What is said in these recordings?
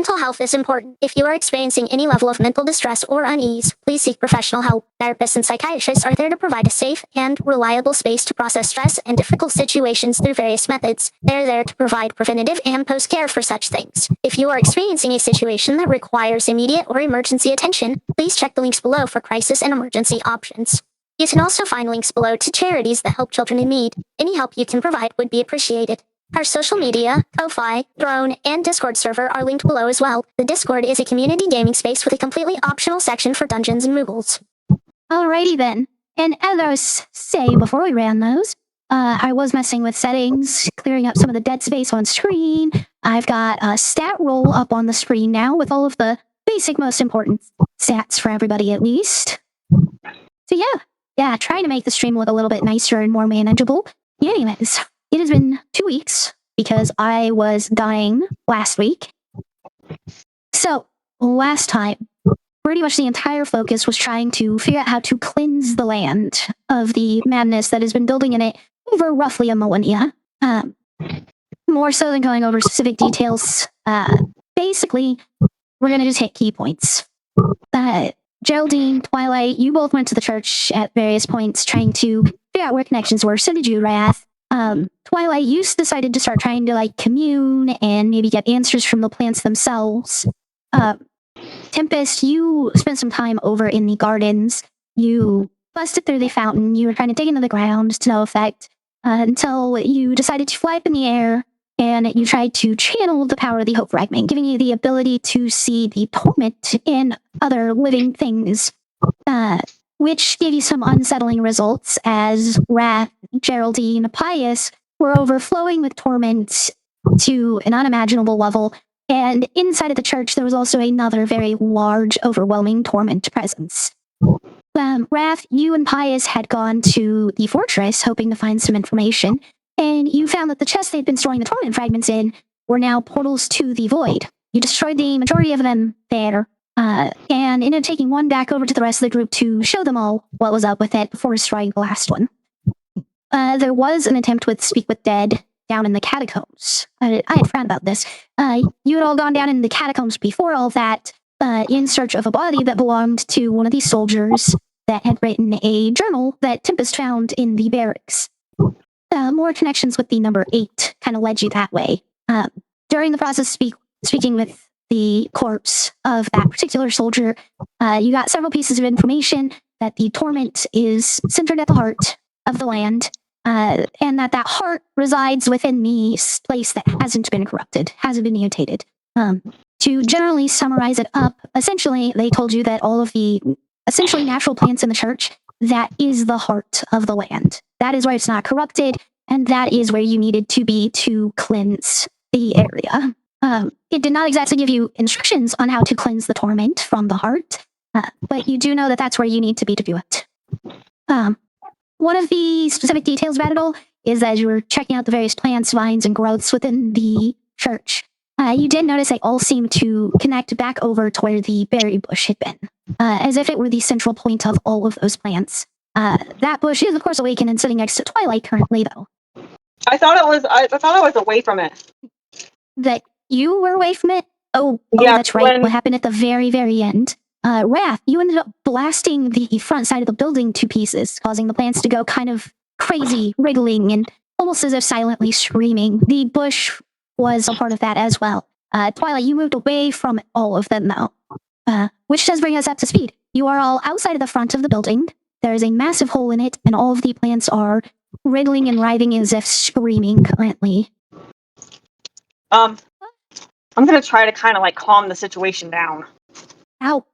Mental health is important. If you are experiencing any level of mental distress or unease, please seek professional help. Therapists and psychiatrists are there to provide a safe and reliable space to process stress and difficult situations through various methods. They're there to provide preventative and post-care for such things. If you are experiencing a situation that requires immediate or emergency attention, please check the links below for crisis and emergency options. You can also find links below to charities that help children in need. Any help you can provide would be appreciated. Our social media, Ko-Fi, Throne, and Discord server are linked below as well. The Discord is a community gaming space with a completely optional section for dungeons and moogles. Alrighty then. And as I was saying before we ran those, I was messing with settings, clearing up some of the dead space on screen. I've got a stat roll up on the screen now with all of the basic, most important stats for everybody at least. So yeah, trying to make the stream look a little bit nicer and more manageable. Anyways, it has been 2 weeks because I was dying last week. So last time, pretty much the entire focus was trying to figure out how to cleanse the land of the madness that has been building in it over roughly a millennia. More so than going over specific details, basically, we're going to just hit key points. Geraldine, Twilight, you both went to the church at various points trying to figure out where connections were. So did you, Wrath. Twilight, you decided to start trying to commune and maybe get answers from the plants themselves. Tempest, you spent some time over in the gardens. You busted through the fountain. You were trying to dig into the ground to no effect until you decided to fly up in the air and you tried to channel the power of the Hope Fragment, giving you the ability to see the torment in other living things, which gave you some unsettling results as Wrath, Geraldine, Pius were overflowing with torment to an unimaginable level. And inside of the church, there was also another very large, overwhelming torment presence. Wrath, you and Pius had gone to the fortress hoping to find some information, and you found that the chests they'd been storing the torment fragments in were now portals to the void. You destroyed the majority of them there, and ended up taking one back over to the rest of the group to show them all what was up with it before destroying the last one. There was an attempt with Speak with Dead down in the catacombs. I had frowned about this. You had all gone down in the catacombs before all that, in search of a body that belonged to one of these soldiers that had written a journal that Tempest found in the barracks. More connections with the number 8 kind of led you that way. During the process of speaking with the corpse of that particular soldier, you got several pieces of information that the torment is centered at the heart of the land, and that heart resides within the place that hasn't been corrupted, hasn't been mutated. To generally summarize it up, essentially, they told you that all of the essentially natural plants in the church, that is the heart of the land. That is where it's not corrupted, and that is where you needed to be to cleanse the area. It did not exactly give you instructions on how to cleanse the torment from the heart, but you do know that that's where you need to be to do it. One of the specific details about it all is that as you were checking out the various plants, vines, and growths within the church, you did notice they all seemed to connect back over to where the berry bush had been, as if it were the central point of all of those plants. That bush is, of course, awakened and sitting next to Twilight currently, though. I thought I was away from it. That you were away from it? Oh, yeah, that's right. What happened at the very, very end? Wrath, you ended up blasting the front side of the building to pieces, causing the plants to go kind of crazy, wriggling, and almost as if silently screaming. The bush was a part of that as well. Twilight, you moved away from all of them, though. Which does bring us up to speed. You are all outside of the front of the building. There is a massive hole in it, and all of the plants are wriggling and writhing as if screaming currently. I'm gonna try to kind of calm the situation down. Ow.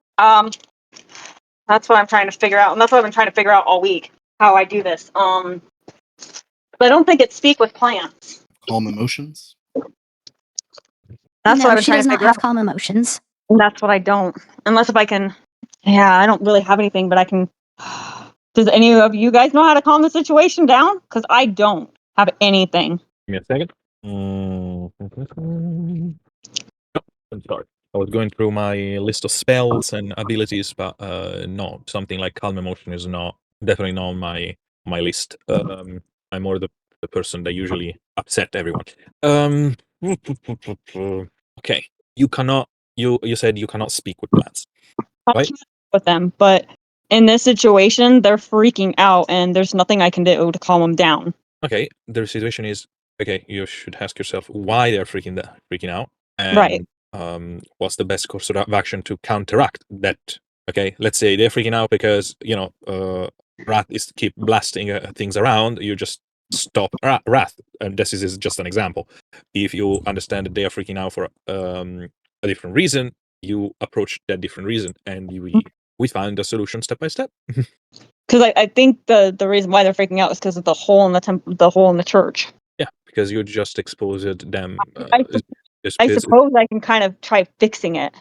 That's what I'm trying to figure out, and that's what I've been trying to figure out all week, how I do this. But I don't think it's speak with plants. Calm emotions? That's what I've been trying to figure out. She does not have calm emotions. That's what I don't. Unless if I can... Yeah, I don't really have anything, but I can... Does any of you guys know how to calm the situation down? Because I don't have anything. Give me a second. No, I'm sorry. I was going through my list of spells and abilities, but no, something like calm emotion is definitely not on my list. I'm more the person that usually upset everyone. Okay, you cannot you said you cannot speak with plants, I right? can't with them, but in this situation, they're freaking out, and there's nothing I can do to calm them down. Okay, the situation is okay. You should ask yourself why they're freaking out, Right. and what's the best course of action to counteract that. Okay, let's say they're freaking out because Wrath is keep blasting things around. You just stop Wrath, and this is just an example. If you understand that they are freaking out for a different reason, you approach that different reason, and we find a solution step by step. Because I think the reason why they're freaking out is because of the hole in the hole in the church. Yeah, because you just exposed them. I suppose I can kind of try fixing it.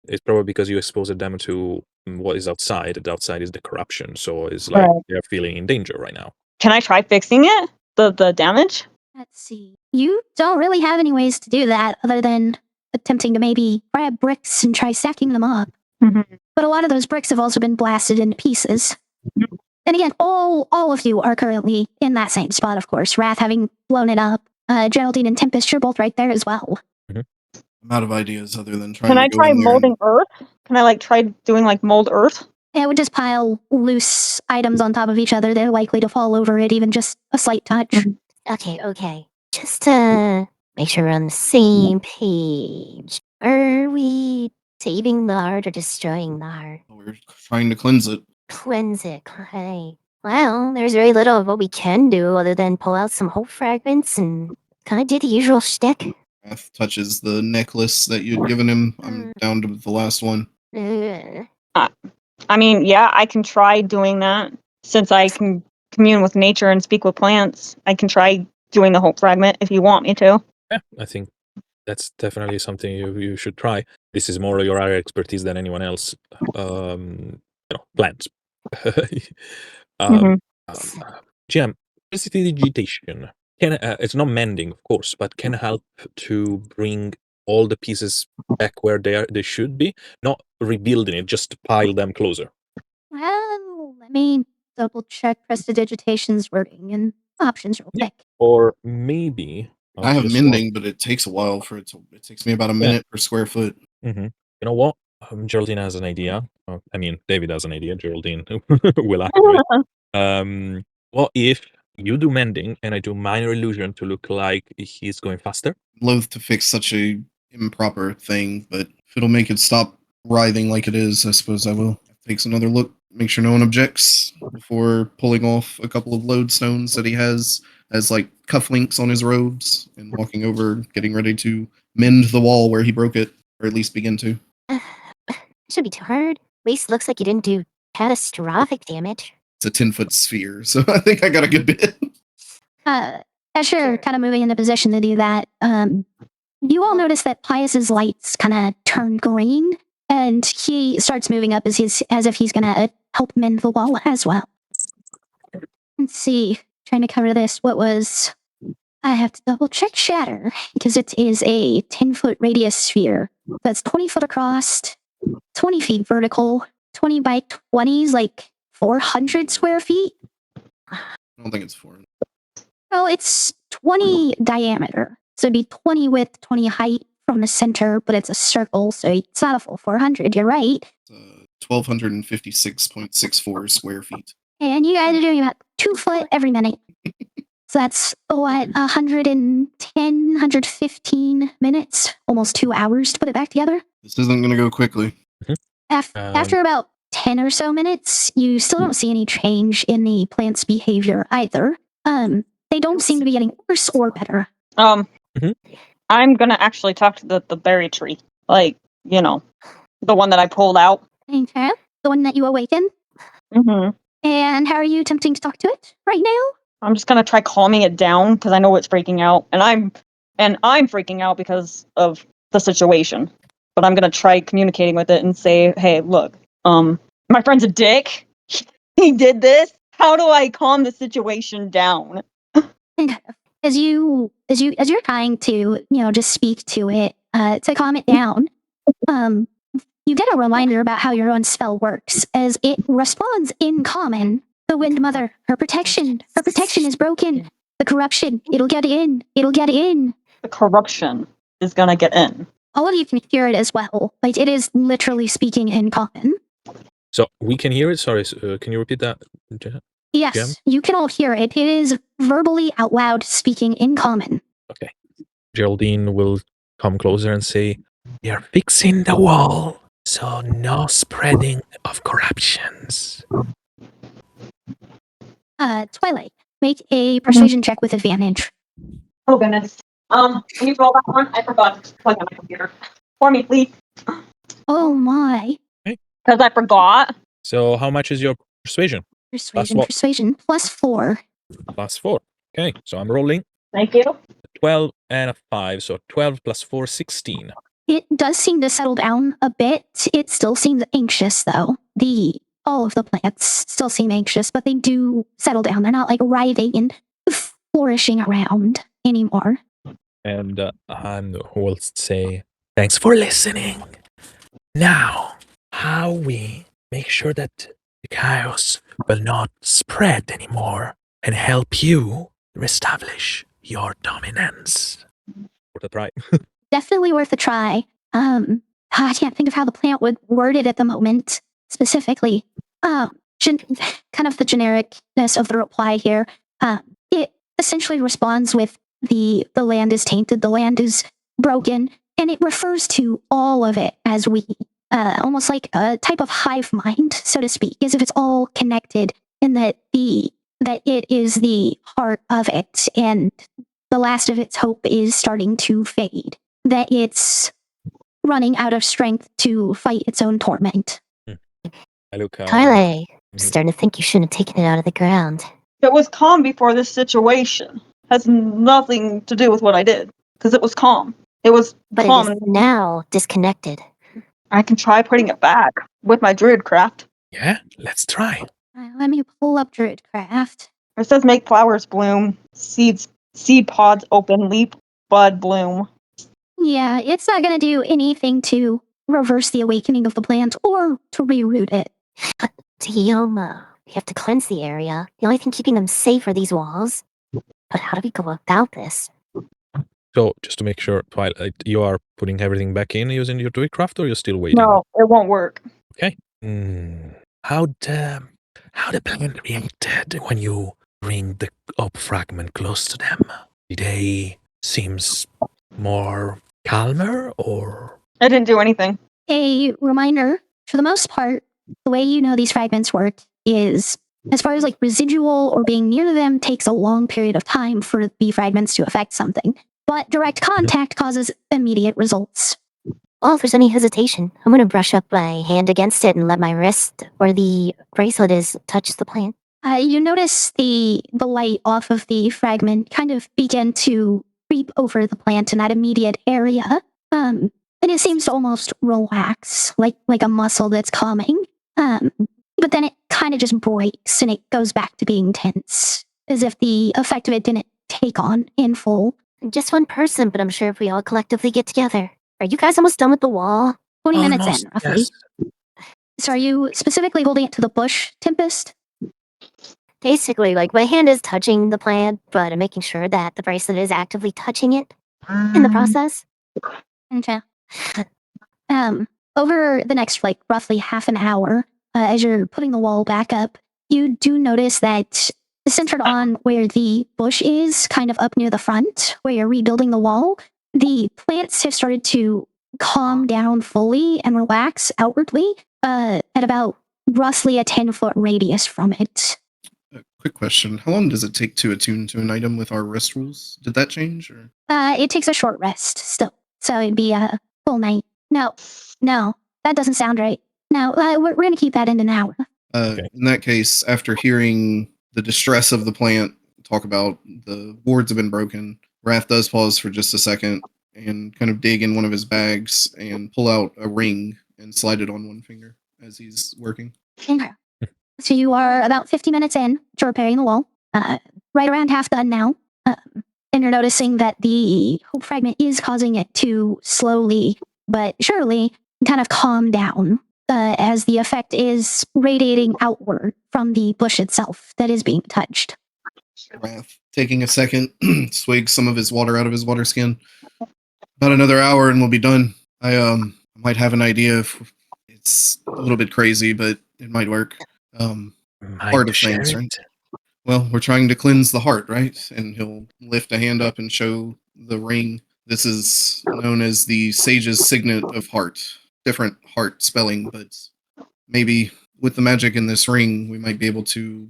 It's probably because you exposed them to what is outside. And outside is the corruption, so it's like Right. they're feeling in danger right now. Can I try fixing it? The damage? Let's see. You don't really have any ways to do that other than attempting to maybe grab bricks and try stacking them up. Mm-hmm. But a lot of those bricks have also been blasted into pieces. And again, all of you are currently in that same spot, of course. Wrath having blown it up. Geraldine and Tempest, you're both right there as well. I'm out of ideas other than trying Can to I go try in there molding and earth? Can I try doing mold earth? It would just pile loose items on top of each other. They're likely to fall over it, even just a slight touch. Okay, okay. Just to make sure we're on the same page. Are we saving the heart or destroying the heart? we're trying to cleanse it. Cleanse it, okay. Well, there's very little of what we can do other than pull out some hope fragments and kind of do the usual shtick. Wrath touches the necklace that you'd given him. I'm down to the last one. I mean, yeah, I can try doing that. Since I can commune with nature and speak with plants, I can try doing the hope fragment if you want me to. Yeah, I think that's definitely something you should try. This is more your area expertise than anyone else. Plants. GM, prestidigitation can it's not mending, of course, but can help to bring all the pieces back where they should be, not rebuilding it, just pile them closer. Well, let me double check prestidigitation's wording and options real quick. Or maybe I have mending, but it takes a while for it to. It takes me about a minute per square foot. You know what? Geraldine has an idea. I mean, David has an idea. Geraldine will activate. What if you do mending and I do minor illusion to look like he's going faster? Loath to fix such a improper thing, but if it'll make it stop writhing like it is, I suppose I will. Takes another look, make sure no one objects before pulling off a couple of lodestones that he has as cufflinks on his robes and walking over, getting ready to mend the wall where he broke it, or at least begin to. Shouldn't be too hard. At least looks like you didn't do catastrophic damage. It's a 10-foot sphere, so I think I got a good bit. As you're kind of moving into position to do that, you all notice that Pius's lights kind of turn green, and he starts moving up as if he's going to help mend the wall as well. Let's see. Trying to cover this. What was... I have to double check shatter, because it is a 10-foot radius sphere. That's 20 foot across, 20 feet vertical, 20 by 20s, 400 square feet. I don't think it's 400. Well, it's 20 diameter. So it'd be 20 width, 20 height from the center, but it's a circle, so it's not a full 400. You're right. It's 1,256.64 square feet. And you guys are doing about 2 foot every minute. So that's, 110, 115 minutes, almost 2 hours to put it back together. This isn't going to go quickly. After about 10 or so minutes, you still don't see any change in the plant's behavior either. They don't seem to be getting worse or better. I'm gonna actually talk to the berry tree. The one that I pulled out. Okay. The one that you awakened? Mm-hmm. And how are you attempting to talk to it right now? I'm just gonna try calming it down because I know it's freaking out, and I'm freaking out because of the situation. But I'm gonna try communicating with it and say, "Hey, look, my friend's a dick. He did this. How do I calm the situation down?" And as you're trying to, just speak to it, to calm it down, you get a reminder about how your own spell works, as it responds in common. The Wind Mother, her protection is broken. The corruption, it'll get in. The corruption is gonna get in. all of you can hear it as well. Like, it is literally speaking in common. So we can hear it. Sorry, can you repeat that? Yes, Gem? you can all hear it. It is verbally out loud speaking in common. Okay. Geraldine will come closer and say, "We are fixing the wall, so no spreading of corruptions." Twilight, make a persuasion check with advantage. Oh goodness. Can you roll that one? I forgot to plug in my computer. For me, please. Oh my. Because I forgot. So how much is your persuasion? Persuasion, what? persuasion, +4. +4. Okay, so I'm rolling Thank you. 12 and a 5, so 12 plus 4, 16. It does seem to settle down a bit. It still seems anxious, though. All of the plants still seem anxious, but they do settle down. They're not like writhing and flourishing around anymore. And Han will say, "Thanks for listening. Now, how we make sure that the chaos will not spread anymore and help you reestablish your dominance." Worth a try. Definitely worth a try. I can't think of how the plant would word it at the moment specifically. Kind of the genericness of the reply here. It essentially responds with the land is tainted, the land is broken, and it refers to all of it as we, almost like a type of hive mind, so to speak, as if it's all connected, and that it is the heart of it, and the last of its hope is starting to fade. That it's running out of strength to fight its own torment. I look Twilight, I'm starting to think you shouldn't have taken it out of the ground. It was calm before this situation. Has nothing to do with what I did. Because it was calm. It was But calm. it is now disconnected. I can try putting it back with my druid craft. Yeah, let's try. Let me pull up Druidcraft. It says make flowers bloom, seed pods open, leaf, bud, bloom. Yeah, it's not going to do anything to reverse the awakening of the plant or to reroot it. Tioma, we have to cleanse the area. The only thing keeping them safe are these walls. But how do we go about this? So, just to make sure, Twilight, you are putting everything back in using your druidcraft, or you're still waiting? No, it won't work. Okay. How the plant reacted when you bring the up fragment close to them? Did they seems more calmer, or? I didn't do anything. A reminder, for the most part, the way you know these fragments work is, as far as like residual or being near them, takes a long period of time for the fragments to affect something. But direct contact causes immediate results. Well, if there's any hesitation, I'm going to brush up my hand against it and let my wrist, where the bracelet is, touch the plant. You notice the light off of the fragment kind of begin to creep over the plant in that immediate area. And it seems to almost relax, like a muscle that's calming. But then it kind of just breaks and it goes back to being tense, as if the effect of it didn't take on in full. Just one person, but I'm sure if we all collectively get together. Are you guys almost done with the wall? 20 minutes Almost, in, roughly. yes. So are you specifically holding it to the bush, Tempest? Basically, like, my hand is touching the plant, but I'm making sure that the bracelet is actively touching it in the process. Okay. Over the next, like, roughly half an hour, as you're putting the wall back up, you do notice that centered on where the bush is, kind of up near the front, where you're rebuilding the wall, the plants have started to calm down fully and relax outwardly at about roughly a 10-foot radius from it. Quick question. How long does it take to attune to an item with our rest rules? Did that change? Or? It takes a short rest still. So it'd be a full night. No, that doesn't sound right. No, we're going to keep that in an hour. Okay. In that case, after hearing the distress of the plant, talk about the boards have been broken, Wrath does pause for just a second and kind of dig in one of his bags and pull out a ring and slide it on one finger as he's working. Okay. So you are about 50 minutes in to repairing the wall. Right around half done now. And you're noticing that the hope fragment is causing it to slowly but surely kind of calm down as the effect is radiating outward from the bush itself that is being touched. Wrath, taking a second, swigs some of his water out of his water skin. About another hour and we'll be done. might have an idea if it's a little bit crazy, but it might work. Might Heart of share things, it? right? Well, we're trying to cleanse the heart, right? And he'll lift a hand up and show the ring. This is known as the sage's signet of heart. Different heart spelling, but maybe with the magic in this ring, we might be able to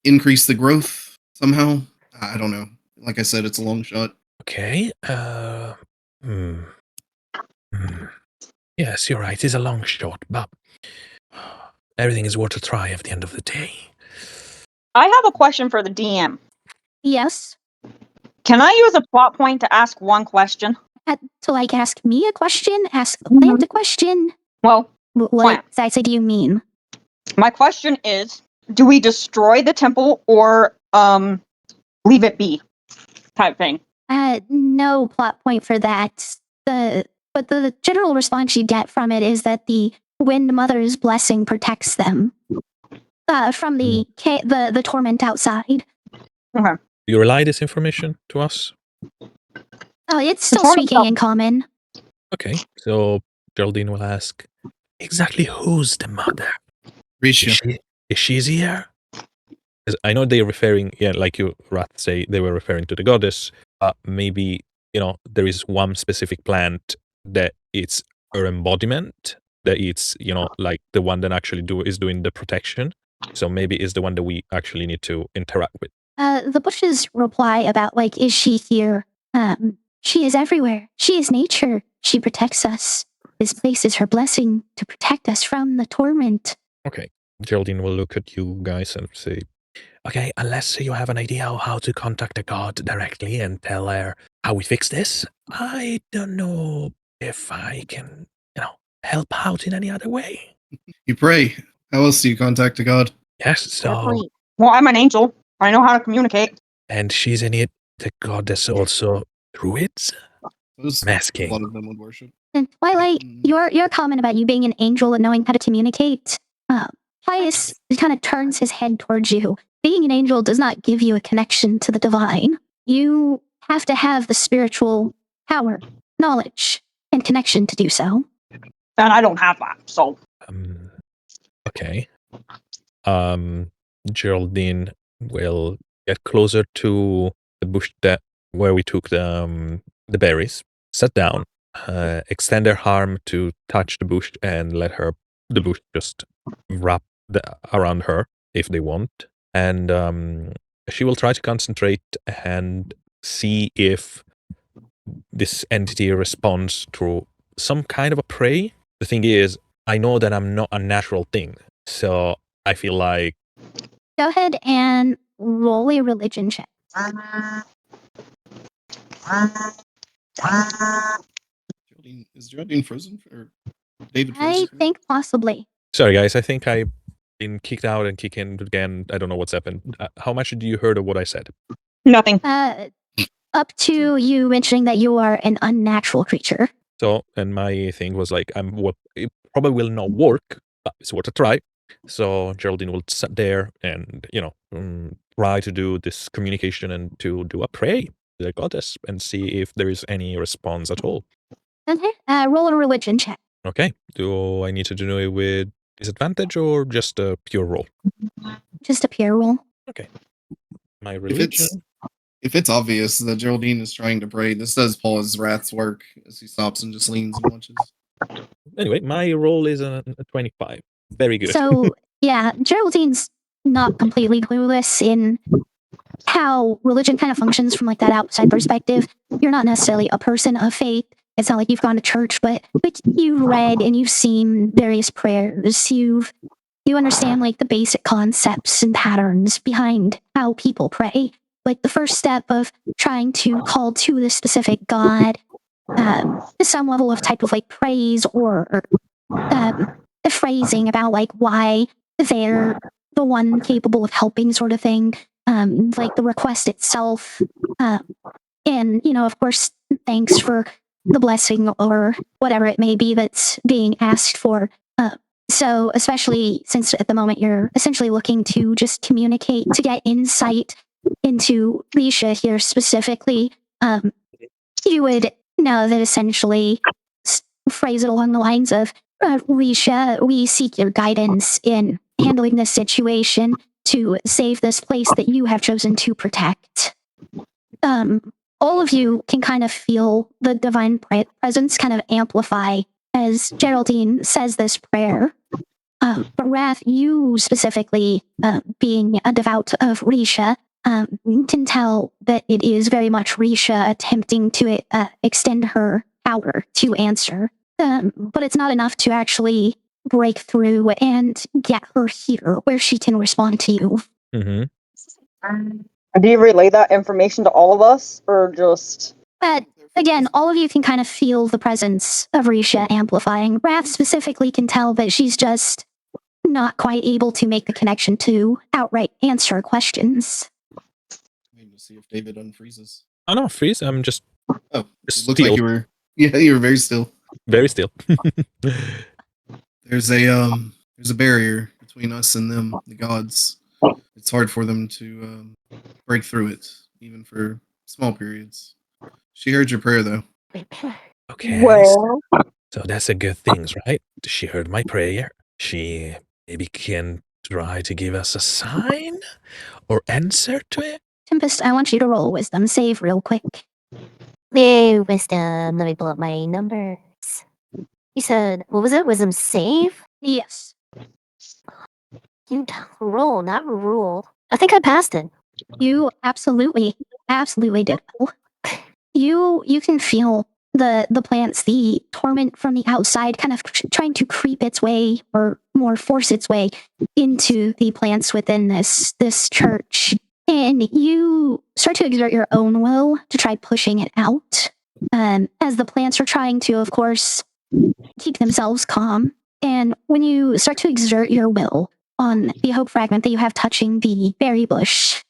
increase the growth somehow. I don't know. Like I said, it's a long shot. Okay. Hmm. Yes, you're right. It's a long shot, but everything is worth a try at the end of the day. I have a question for the DM. Yes. Can I use a plot point to ask one question? To like ask me a question, ask the plant a question. Well, What Plant. exactly do you mean? my question is, do we destroy the temple or leave it be? Type thing. No plot point for that. But the general response you get from it is that the Wind Mother's blessing protects them from the torment outside. Okay. You relay this information to us? Oh, it's still torment speaking in common. Okay. So Geraldine will ask, exactly who's the mother? Risha. Is she here? 'Cause I know they're referring, yeah, like you, Rath, say they were referring to the goddess. Maybe, there is one specific plant that it's her embodiment, that it's, like the one that actually is doing the protection. So maybe it's the one that we actually need to interact with. The bushes reply about like, is she here? She is everywhere. She is nature. She protects us. This place is her blessing to protect us from the torment. Okay. Geraldine will look at you guys and say, okay, unless you have an idea of how to contact the god directly and tell her how we fix this, I don't know if I can, help out in any other way. You pray. How else do you contact a god? Yes, Fair so, point. Well, I'm an angel. I know how to communicate. and she's in it, the goddess also druids? Those I'm asking. a lot of them would worship. And Twilight, your comment about you being an angel and knowing how to communicate, Pius kind of turns his head towards you. Being an angel does not give you a connection to the divine. You have to have the spiritual power, knowledge, and connection to do so. And I don't have that, so. Okay. Geraldine will get closer to the bush where we took the berries, sit down, extend her arm to touch the bush and let the bush just wrap around her if they want. And she will try to concentrate and see if this entity responds to some kind of a prey. The thing is, I know that I'm not a natural thing, so I feel like... Go ahead and roll a religion check. Is Geraldine frozen? Or David frozen? I think possibly. Sorry, guys. I think I've been kicked out and kicked in again. I don't know what's happened. How much do you heard of what I said? Nothing. Up to you mentioning that you are an unnatural creature. So, and my thing was like, it probably will not work, but it's worth a try. So Geraldine will sit there and, try to do this communication and to do a prayer to the goddess and see if there is any response at all. Okay. Roll a religion check. Okay. Do I need to do it with disadvantage or just a pure roll? Just a pure roll. Okay. My religion. If it's obvious that Geraldine is trying to pray, this does pause Wrath's work as he stops and just leans and watches. Anyway, my roll is a 25. Very good. So, yeah, Geraldine's not completely clueless in how religion kind of functions from like that outside perspective. You're not necessarily a person of faith. It's not like you've gone to church, but you've read and you've seen various prayers. You understand like the basic concepts and patterns behind how people pray. Like the first step of trying to call to the specific god, some level of type of like praise or the phrasing about like why they're the one capable of helping sort of thing. Like the request itself. And, of course, thanks for the blessing or whatever it may be that's being asked for. So especially since at the moment you're essentially looking to just communicate, to get insight into Risha here specifically, you would know that essentially phrase it along the lines of, Risha, we seek your guidance in handling this situation to save this place that you have chosen to protect. All of you can kind of feel the divine presence kind of amplify as Geraldine says this prayer. But Wrath, you specifically, being a devout of Risha, can tell that it is very much Risha attempting to extend her power to answer. But it's not enough to actually break through and get her here where she can respond to you. Mm-hmm. Do you relay that information to all of us, or just? But again, all of you can kind of feel the presence of Risha amplifying. Wrath specifically can tell that she's just not quite able to make the connection to outright answer questions. Waiting to see if David unfreezes. Oh no, freeze. I'm just Oh, it Still. looked like you were. Yeah, you were very still. very still. There's a barrier between us and them, the gods. It's hard for them to break through it, even for small periods. She heard your prayer, though. Okay. Well, So that's a good thing, right? She heard my prayer. She maybe can try to give us a sign or answer to it. Tempest, I want you to roll a wisdom save real quick. Yay, wisdom. Let me pull up my numbers. You said, what was it? Wisdom save? Yes. You roll, not rule. I think I passed it. You absolutely did. You can feel the plants, the torment from the outside kind of trying to creep its way or more force its way into the plants within this church. And you start to exert your own will to try pushing it out. As the plants are trying to, of course, keep themselves calm. And when you start to exert your will on the hope fragment that you have touching the berry bush,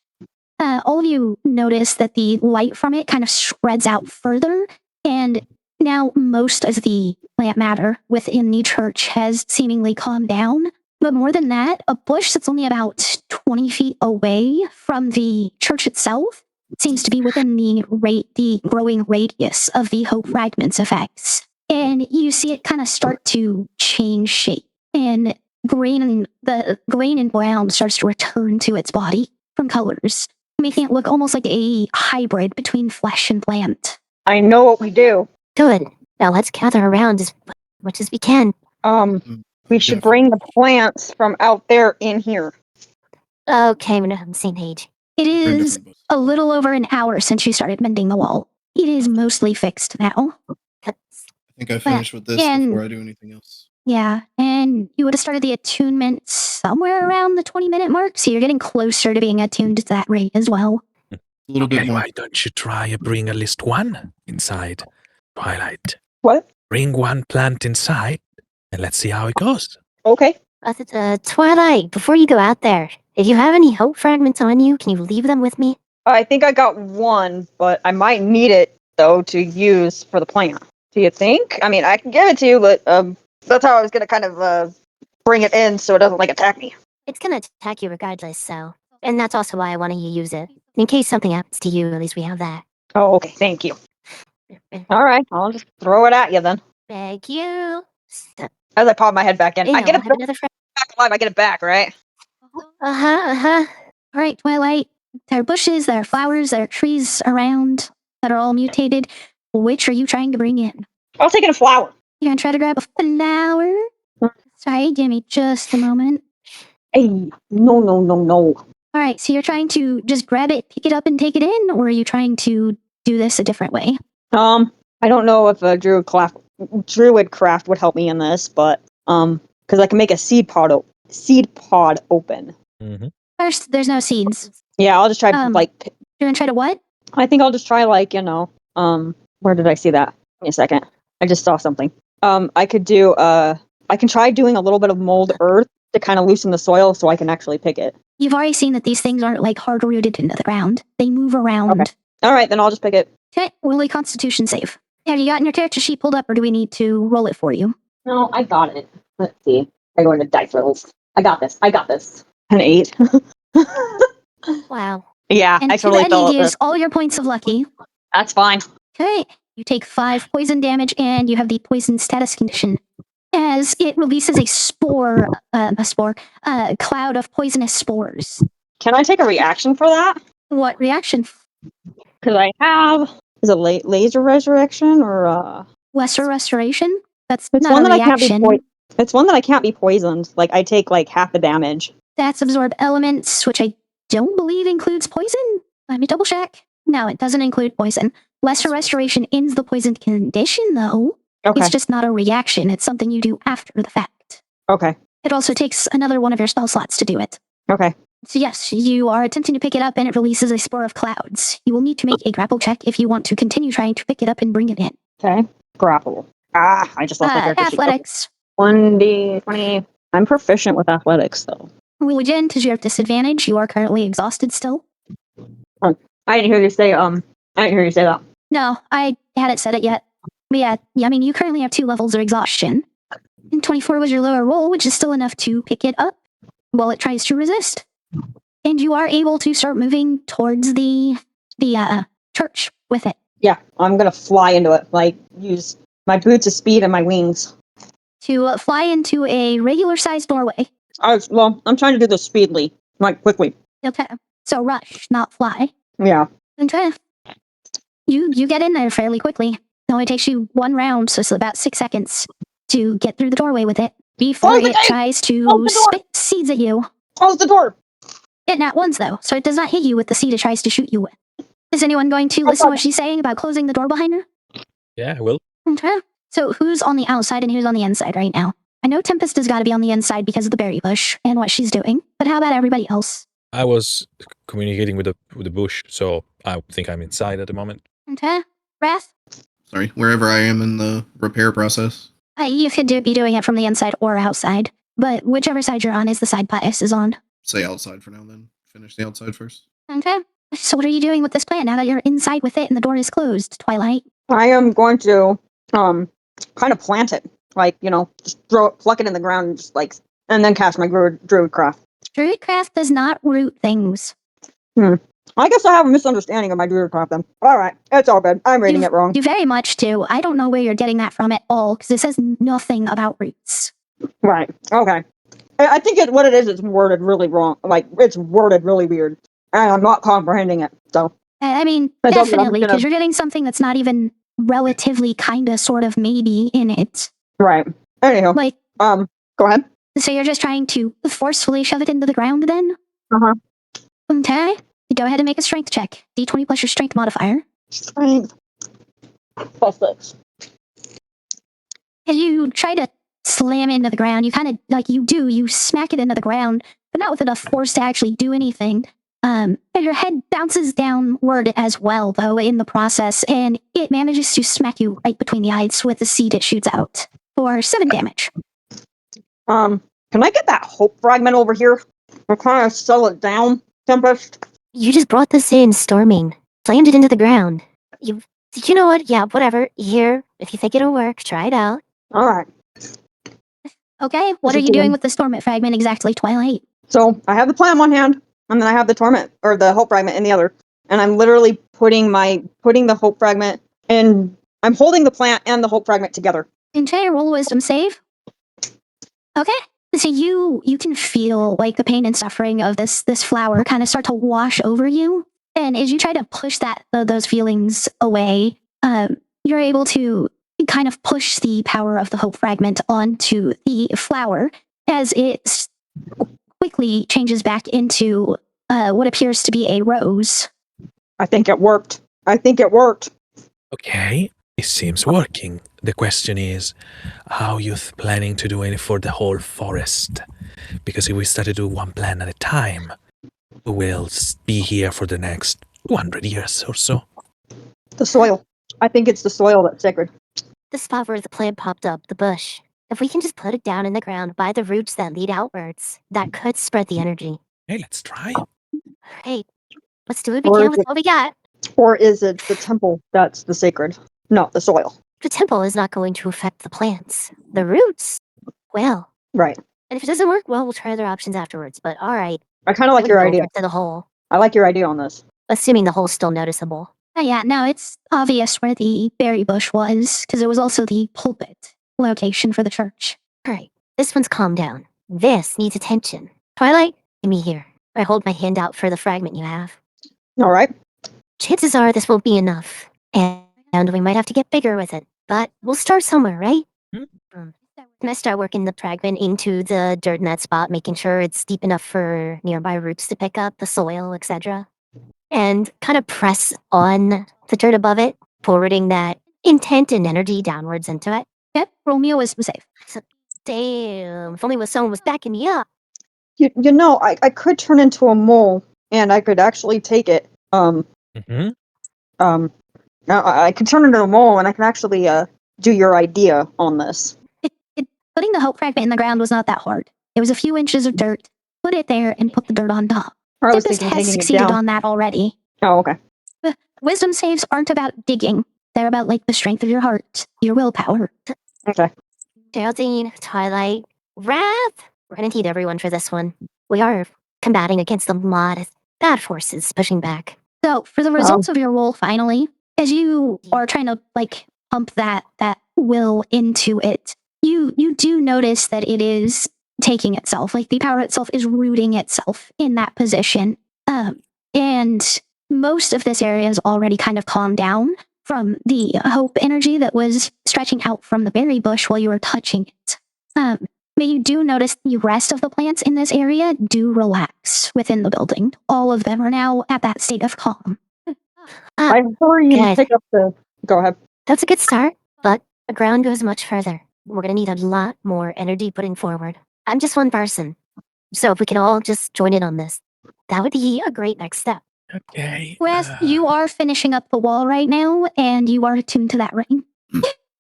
all of you notice that the light from it kind of spreads out further, and now most of the plant matter within the church has seemingly calmed down. But more than that, a bush that's only about 20 feet away from the church itself seems to be within the growing radius of the hope fragments effects. And you see it kind of start to change shape, and the green and brown starts to return to its body from colors, making it look almost like a hybrid between flesh and plant. I know what we do. Good. Now let's gather around as much as we can. We should bring the plants from out there in here. Okay, we're on the same page. It is a little over an hour since you started mending the wall. It is mostly fixed now. I think I finished with this before I do anything else. Yeah, and you would have started the attunement somewhere around the 20-minute mark, so you're getting closer to being attuned to that rate as well. A little bit more. Why don't you try bring at least one inside Twilight? What? Bring one plant inside, and let's see how it goes. Okay. Twilight, before you go out there, if you have any hope fragments on you, can you leave them with me? I think I got one, but I might need it, though, to use for the plant. Do you think? I mean, I can give it to you, but that's how I was going to kind of bring it in so it doesn't, attack me. It's gonna attack you regardless, so. And that's also why I wanted you to use it. In case something happens to you, at least we have that. Oh, okay. Thank you. All right. I'll just throw it at you then. Thank you. As I pop my head back in. I get it have another friend. back alive. I get it back, right? All right, Twilight. There are bushes, there are flowers, there are trees around that are all mutated. Which are you trying to bring in? I'll take in a flower. You're gonna try to grab a flower? Sorry, give me just a moment. Hey, no. All right, so you're trying to just grab it, pick it up, and take it in, or are you trying to do this a different way? I don't know if a druid craft would help me in this, but because I can make a seed pod open. Mm-hmm. First, there's no seeds. Yeah, I'll just try You're gonna try to what? I think I'll just try where did I see that? Give me a second. I just saw something. I can try doing a little bit of mold earth to kind of loosen the soil so I can actually pick it. You've already seen that these things aren't hard rooted into the ground. They move around. Okay. All right, then I'll just pick it. Okay, roll a Constitution save. Have you gotten your character sheet pulled up, or do we need to roll it for you? No, I got it. Let's see. I go into dice rolls. I got this. An 8. Wow. Yeah, And I totally that fell at gives this. all your points of lucky. That's fine. Okay, You take 5 poison damage, and you have the poison status condition, as it releases a cloud of poisonous spores. Can I take a reaction for that? What reaction? Because I have. Is it laser resurrection or Lesser restoration? That's It's not one a that I can't be. reaction. It's one that I can't be poisoned. Like I take like half the damage. That's absorb elements, which I don't believe includes poison. Let me double check. No, it doesn't include poison. Lesser restoration ends the poisoned condition, though. Okay. It's just not a reaction. It's something you do after the fact. Okay. It also takes another one of your spell slots to do it. Okay. So yes, you are attempting to pick it up, and it releases a spore of clouds. You will need to make a grapple check if you want to continue trying to pick it up and bring it in. Okay. Grapple. I just lost my character sheet. Athletics. 1d20. I'm proficient with athletics, though. Religion, because you have disadvantage. You are currently exhausted still. I didn't hear you say. I didn't hear you say that. No, I hadn't said it yet. But yeah, I mean, you currently have 2 levels of exhaustion. And 24 was your lower roll, which is still enough to pick it up while it tries to resist. And you are able to start moving towards the church with it. Yeah, I'm gonna fly into it. Like use my boots of speed and my wings. To fly into a regular-sized doorway. I'm trying to do this speedily, like quickly. Okay, so rush, not fly. Yeah. Okay. You get in there fairly quickly. It only takes you 1 round, so it's about 6 seconds to get through the doorway with it before Close the it gate! tries Close to the door! spit seeds at you. Close the door. It nat ones though, so it does not hit you with the seed it tries to shoot you with. Is anyone going to listen to what she's saying about closing the door behind her? Yeah, I will. Okay. So who's on the outside and who's on the inside right now? I know Tempest has got to be on the inside because of the berry bush and what she's doing, but how about everybody else? I was communicating with the bush, so I think I'm inside at the moment. Okay. Wrath? Sorry, wherever I am in the repair process. You could be doing it from the inside or outside, but whichever side you're on is the side Pius is on. Say outside for now, then. Finish the outside first. Okay. So what are you doing with this plant now that you're inside with it and the door is closed, Twilight? I am going to kind of plant it, like just pluck it in the ground, and just like, and then cast my druidcraft. Druidcraft does not root things. I guess I have a misunderstanding of my druidcraft then. All right, it's all good. I'm reading it wrong. You very much do. I don't know where you're getting that from at all because it says nothing about roots. Right. Okay. I think what it is, it's worded really wrong. Like it's worded really weird, and I'm not comprehending it. So. I mean, That's okay, definitely, I'm because you're getting something that's not even relatively, kinda, sort of, maybe in it. Right. Anyhow. Like, go ahead. so you're just trying to forcefully shove it into the ground then? Uh-huh. Okay. Go ahead and make a strength check. D20 plus your strength modifier. Strength. Plus 6. As you try to slam it into the ground, you kind of, you smack it into the ground, but not with enough force to actually do anything. And your head bounces downward as well, though, in the process, and it manages to smack you right between the eyes with the seed it shoots out for 7 damage. Can I get that hope fragment over here? I'll kind of sell it down, Tempest. You just brought this in, storming. Slammed it into the ground. You know what? Yeah, whatever. Here, if you think it'll work, try it out. All right. Okay, what are you doing with the Stormit fragment exactly, Twilight? So I have the plant in one hand, and then I have the torment or the hope fragment in the other, and I'm literally putting the hope fragment and I'm holding the plant and the hope fragment together. And try to roll a wisdom save. Okay. So you can feel like the pain and suffering of this flower kind of start to wash over you, and as you try to push those feelings away, you're able to kind of push the power of the hope fragment onto the flower as it quickly changes back into what appears to be a rose. I think it worked. Okay, it seems working. The question is, how you planning to do it for the whole forest? Because if we start to do one plant at a time, we will be here for the next 200 years or so. The soil. I think it's the soil that's sacred. The spot where the plant popped up, the bush. If we can just put it down in the ground by the roots that lead outwards, that could spread the energy. Hey, let's try. Great. Let's do what we can with what we got. Or is it the temple that's the sacred? No, the soil. The temple is not going to affect the plants. The roots, well. Right. And if it doesn't work, well, we'll try other options afterwards. But all right. I kind of like your idea. To the hole. I like your idea on this. Assuming the hole's still noticeable. Yeah, no, it's obvious where the berry bush was, because it was also the pulpit location for the church. Alright, this one's calmed down. This needs attention. Twilight, give me here. I hold my hand out for the fragment you have. All right. Chances are this won't be enough, and we might have to get bigger with it. But we'll start somewhere, right? Can I start working the fragment into the dirt in that spot, making sure it's deep enough for nearby roots to pick up the soil, etc.? And kind of press on the dirt above it, forwarding that intent and energy downwards into it. Yep, Romeo was safe. So, damn, if only someone was backing me up. You know, I could turn into a mole, and I could actually take it. Mm-hmm. I could turn into a mole, and I can actually do your idea on this. Putting the hope fragment in the ground was not that hard. It was a few inches of dirt. Put it there and put the dirt on top. I was Tempest thinking has taking it succeeded down. on that already. Oh, okay. Wisdom saves aren't about digging. They're about like the strength of your heart, your willpower. Okay. Geraldine, Twilight, Wrath. We're gonna need everyone for this one. We are combating against a lot of bad forces pushing back. So for the results of your roll, finally, as you are trying to like pump that will into it, you do notice that it is taking itself, like the power itself is rooting itself in that position. And most of this area is already kind of calmed down from the hope energy that was stretching out from the berry bush while you were touching it. But you do notice the rest of the plants in this area do relax within the building. All of them are now at that state of calm. I hurry and Good. pick up the. Go ahead. That's a good start, but the ground goes much further. We're gonna need a lot more energy putting forward. I'm just one person, so if we can all just join in on this, that would be a great next step. Okay. Whereas you are finishing up the wall right now, and you are attuned to that ring.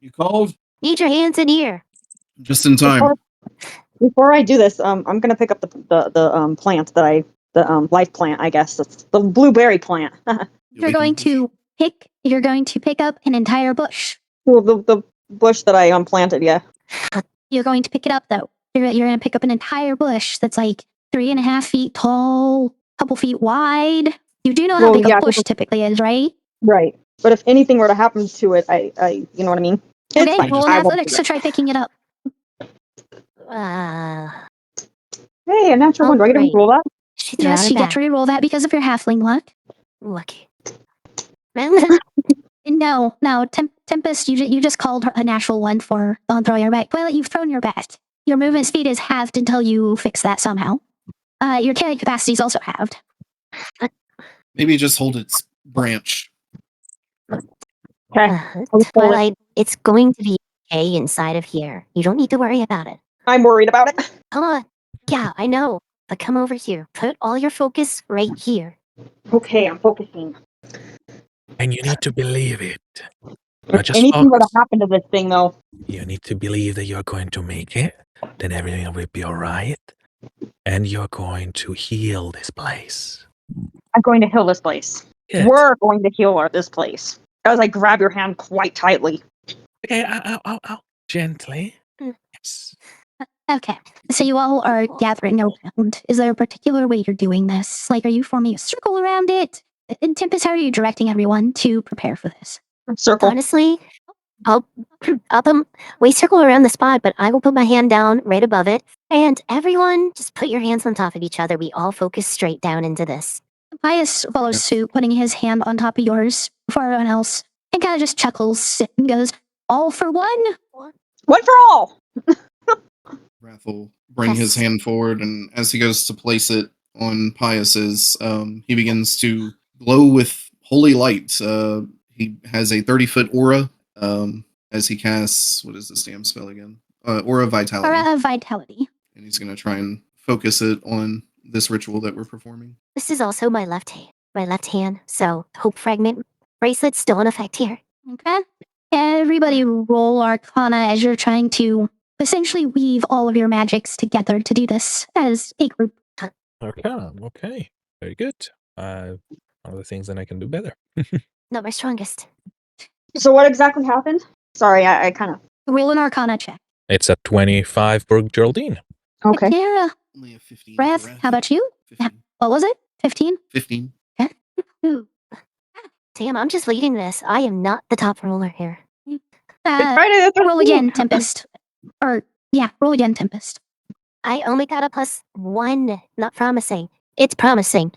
You called Need your hands in here. just in time. Before I do this, I'm gonna pick up the plant that the life plant, I guess. It's the blueberry plant. You're going to pick up an entire bush. Well, the bush that I planted, yeah. You're going to pick it up though. You're going to pick up an entire bush that's like 3.5 feet tall, couple feet wide. You do know how Well, big yeah, a bush typically is, right? Right. But if anything were to happen to it, I you know what I mean? It's Okay, fine. roll an I won't athletics do to it. try picking it up. Hey, a natural one. Do I get to great. roll that? She threw out Yes, her you get back. to re-roll that because of your halfling luck. Lucky. No, Tempest, you just called her a natural one for don't throw your back. Well, you've thrown your bat. Your movement speed is halved until you fix that somehow. Your carrying capacity is also halved. Maybe just hold its branch. Okay. Twilight, it's going to be okay inside of here. You don't need to worry about it. I'm worried about it. Come on. Yeah, I know. But come over here. Put all your focus right here. Okay, I'm focusing. And you need to believe it. Not If just anything were to focus. happen to this thing, though, You need to believe that you're going to make it. Then everything will be alright. And you're going to heal this place. I'm going to heal this place. Good. We're going to heal this place. As I grab your hand quite tightly. Okay, ow. Gently. Yes. Okay, so you all are gathering around. Is there a particular way you're doing this? Like, are you forming a circle around it? And Tempest, how are you directing everyone to prepare for this? Circle. Honestly, we circle around the spot, but I will put my hand down right above it. And everyone, just put your hands on top of each other. We all focus straight down into this. Pius follows suit, putting his hand on top of yours before everyone else, and kind of just chuckles and goes, "All for one." One for all. Wrath will bring his Yes. hand forward, and as he goes to place it on Pius's, he begins to glow with holy light. He has a 30-foot aura as he casts, what is this damn spell again? Aura Vitality. Aura of vitality. And he's going to try and focus it on this ritual that we're performing. This is also my left hand. So hope fragment bracelet's still in effect here. Okay. Everybody roll Arcana as you're trying to essentially weave all of your magics together to do this as a group. Okay. Very good. One of the things that I can do better. Not my strongest. So what exactly happened? Sorry, I kind of. Roll an Arcana check. It's a 25 for Geraldine. Okay. Tara, Only a 15. Wrath, for Wrath. how about you? 15. What was it? 15? 15. Ooh. Damn, I'm just leading this. I am not the top roller here. Friday the Roll 13th. again, Tempest. Roll again, Tempest. I only got a +1. Not promising. It's promising.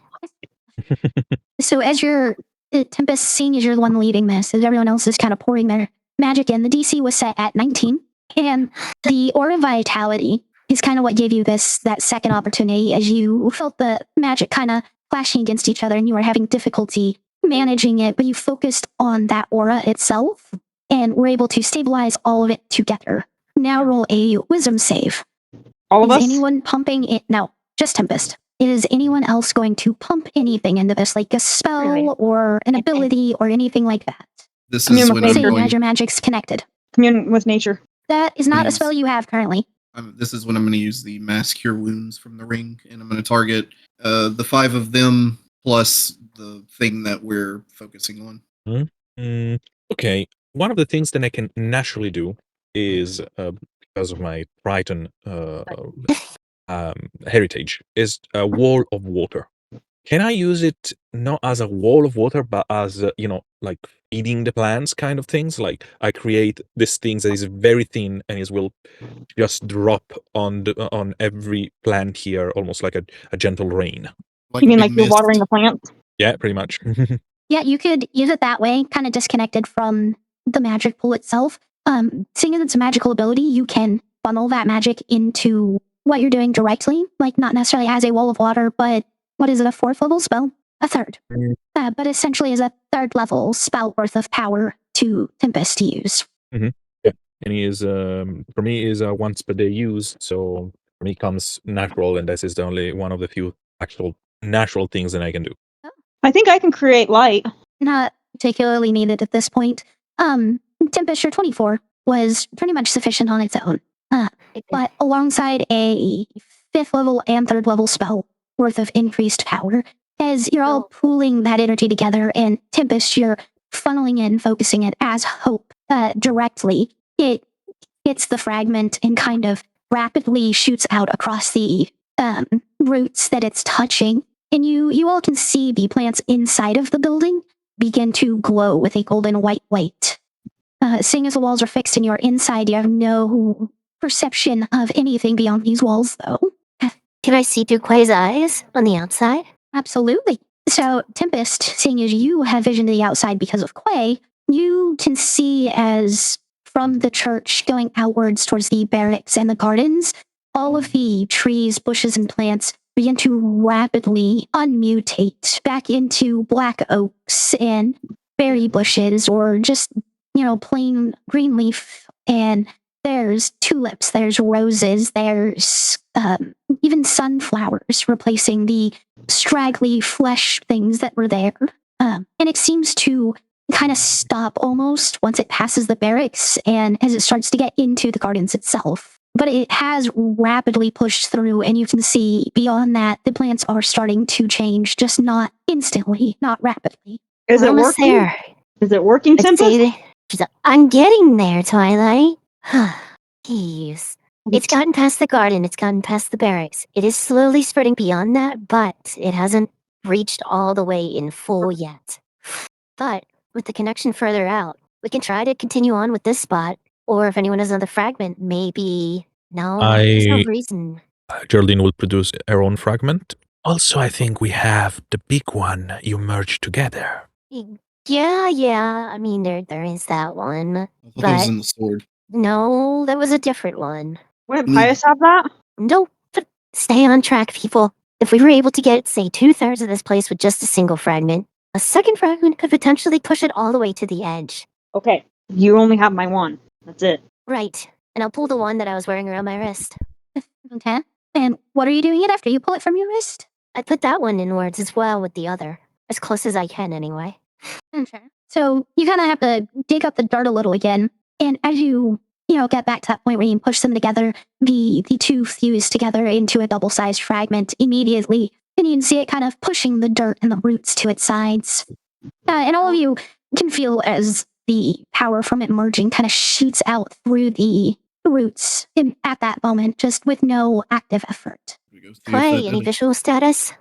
So as you're Tempest, seeing as you're the one leading this, as everyone else is kind of pouring their magic in, the DC was set at 19, and the aura of vitality is kind of what gave you that second opportunity, as you felt the magic kind of clashing against each other, and you were having difficulty managing it, but you focused on that aura itself, and were able to stabilize all of it together. Now roll a wisdom save. All of Is us? anyone pumping it? No, just Tempest. Is anyone else going to pump anything into this, like a spell or an ability or anything like that? This Commune is with when I'm Seeing nature. as going. your magic's connected. Commune with nature. That is not a Please. spell you have currently. This is when I'm going to use the mass cure wounds from the ring, and I'm going to target the 5 of them plus the thing that we're focusing on. Okay, one of the things that I can naturally do is, because of my Triton heritage, is a wall of water. Can I use it not as a wall of water, but as, like feeding the plants kind of things? Like I create this thing that is very thin and it will just drop on every plant here, almost like a gentle rain. Like You a mean big like you're mist. watering the plants? Yeah, pretty much. Yeah, you could use it that way, kind of disconnected from the magic pool itself. Seeing as it's a magical ability, you can funnel that magic into what you're doing directly, like not necessarily as a wall of water, but what is it, a 4th level spell? A 3rd. But essentially is a 3rd level spell worth of power to Tempest to use. Yeah. And he is, for me, is a once per day use. So for me comes natural, and this is the only one of the few actual natural things that I can do. I think I can create light. Not particularly needed at this point. Tempest, your 24 was pretty much sufficient on its own. But alongside a 5th level and 3rd level spell worth of increased power, as you're all pooling that energy together, and Tempest, you're funneling in, focusing it as hope directly. It hits the fragment and kind of rapidly shoots out across the roots that it's touching. And you all can see the plants inside of the building begin to glow with a golden white light. Seeing as the walls are fixed and you're inside, you have no perception of anything beyond these walls, though. Can I see through Quay's eyes on the outside? Absolutely. So, Tempest, seeing as you have vision to the outside because of Quay, you can see as from the church going outwards towards the barracks and the gardens, all of the trees, bushes, and plants begin to rapidly unmutate back into black oaks and berry bushes, or just, plain green leaf. And there's tulips, there's roses, there's even sunflowers replacing the straggly flesh things that were there. And it seems to kind of stop almost once it passes the barracks and as it starts to get into the gardens itself. But it has rapidly pushed through, and you can see beyond that, the plants are starting to change, just not instantly, not rapidly. Is We're it almost working? there. Is it working, I'd Tempest? say I'm getting there, Twilight. Jeez. It's gotten past the garden, it's gotten past the barracks. It is slowly spreading beyond that, but it hasn't reached all the way in full yet. But with the connection further out, we can try to continue on with this spot, or if anyone has another fragment, maybe... No, there's no reason. Geraldine will produce her own fragment. Also, I think we have the big one you merged together. Yeah, I mean, there is that one. I thought that was But in the sword. no, that was a different one. Wouldn't Pius have that? Nope. Stay on track, people. If we were able to get, say, 2/3 of this place with just a single fragment, a second fragment could potentially push it all the way to the edge. Okay. You only have my one. That's it. Right. And I'll pull the one that I was wearing around my wrist. Okay. And what are you doing it after you pull it from your wrist? I put that one inwards as well with the other. As close as I can, anyway. Okay. So you kind of have to dig up the dirt a little again. And as you get back to that point where you push them together, the two fuse together into a double-sized fragment immediately. And you can see it kind of pushing the dirt and the roots to its sides. And all of you can feel as the power from it merging kind of shoots out through the roots at that moment, just with no active effort. Quay, any visual status?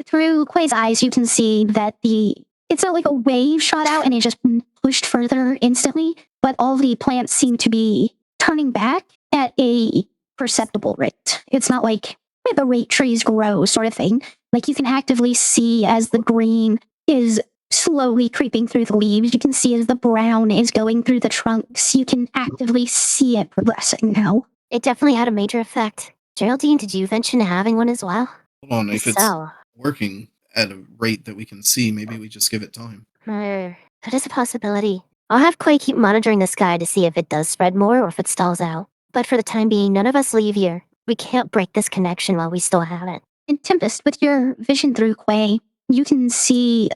Through Quay's eyes, you can see that the it's not like a wave shot out and it just pushed further instantly, but all the plants seem to be turning back at a perceptible rate. It's not like at the rate trees grow sort of thing. Like you can actively see as the green is slowly creeping through the leaves. You can see as the brown is going through the trunks. You can actively see it progressing now. It definitely had a major effect. Geraldine, did you mention having one as well? Hold on, if it's So, working at a rate that we can see, maybe we just give it time. that is a possibility. I'll have Quay keep monitoring the sky to see if it does spread more or if it stalls out. But for the time being, none of us leave here. We can't break this connection while we still have it. And Tempest, with your vision through Quay, you can see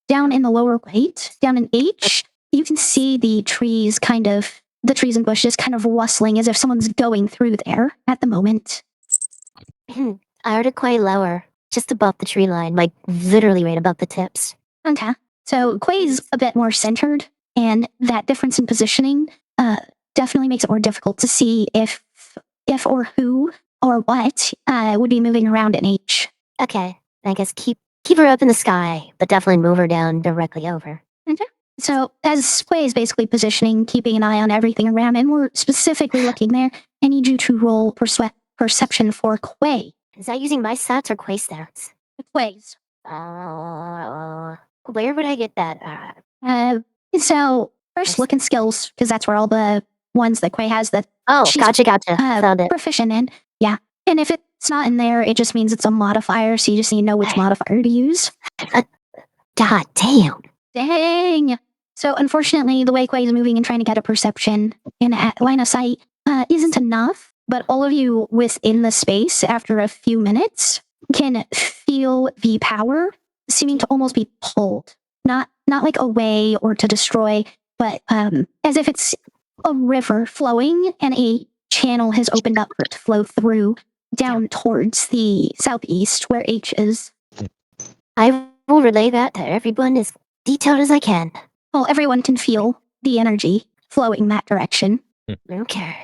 down in the lower right, down in H, you can see the trees and bushes kind of rustling as if someone's going through there at the moment. I heard it quite lower, just above the tree line, like literally right above the tips. Okay. So Quay's a bit more centered, and that difference in positioning definitely makes it more difficult to see if or who or what would be moving around in H. Okay, I guess keep her up in the sky, but definitely move her down directly over. Okay. So as Quay is basically positioning, keeping an eye on everything around, and we're specifically looking there, I need you to roll perception for Quay. Is that using my stats or Quay stats? Quay's. Where would I get that? So first look in skills, because that's where all the ones that Quay has that Oh, she's gotcha. Found it. proficient in. Yeah. And if it's not in there, it just means it's a modifier, so you just need to know which modifier to use. God damn. Dang. So unfortunately, the way Quay is moving and trying to get a perception in a line of sight isn't enough, but all of you within the space after a few minutes can feel the power seeming to almost be pulled. Not like away or to destroy, but as if it's a river flowing and a channel has opened up for it to flow through down towards the southeast where H is. I will relay that to everyone as detailed as I can. Well, everyone can feel the energy flowing that direction. Okay.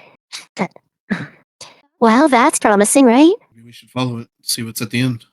Well, that's promising, right? Maybe we should follow it, see what's at the end.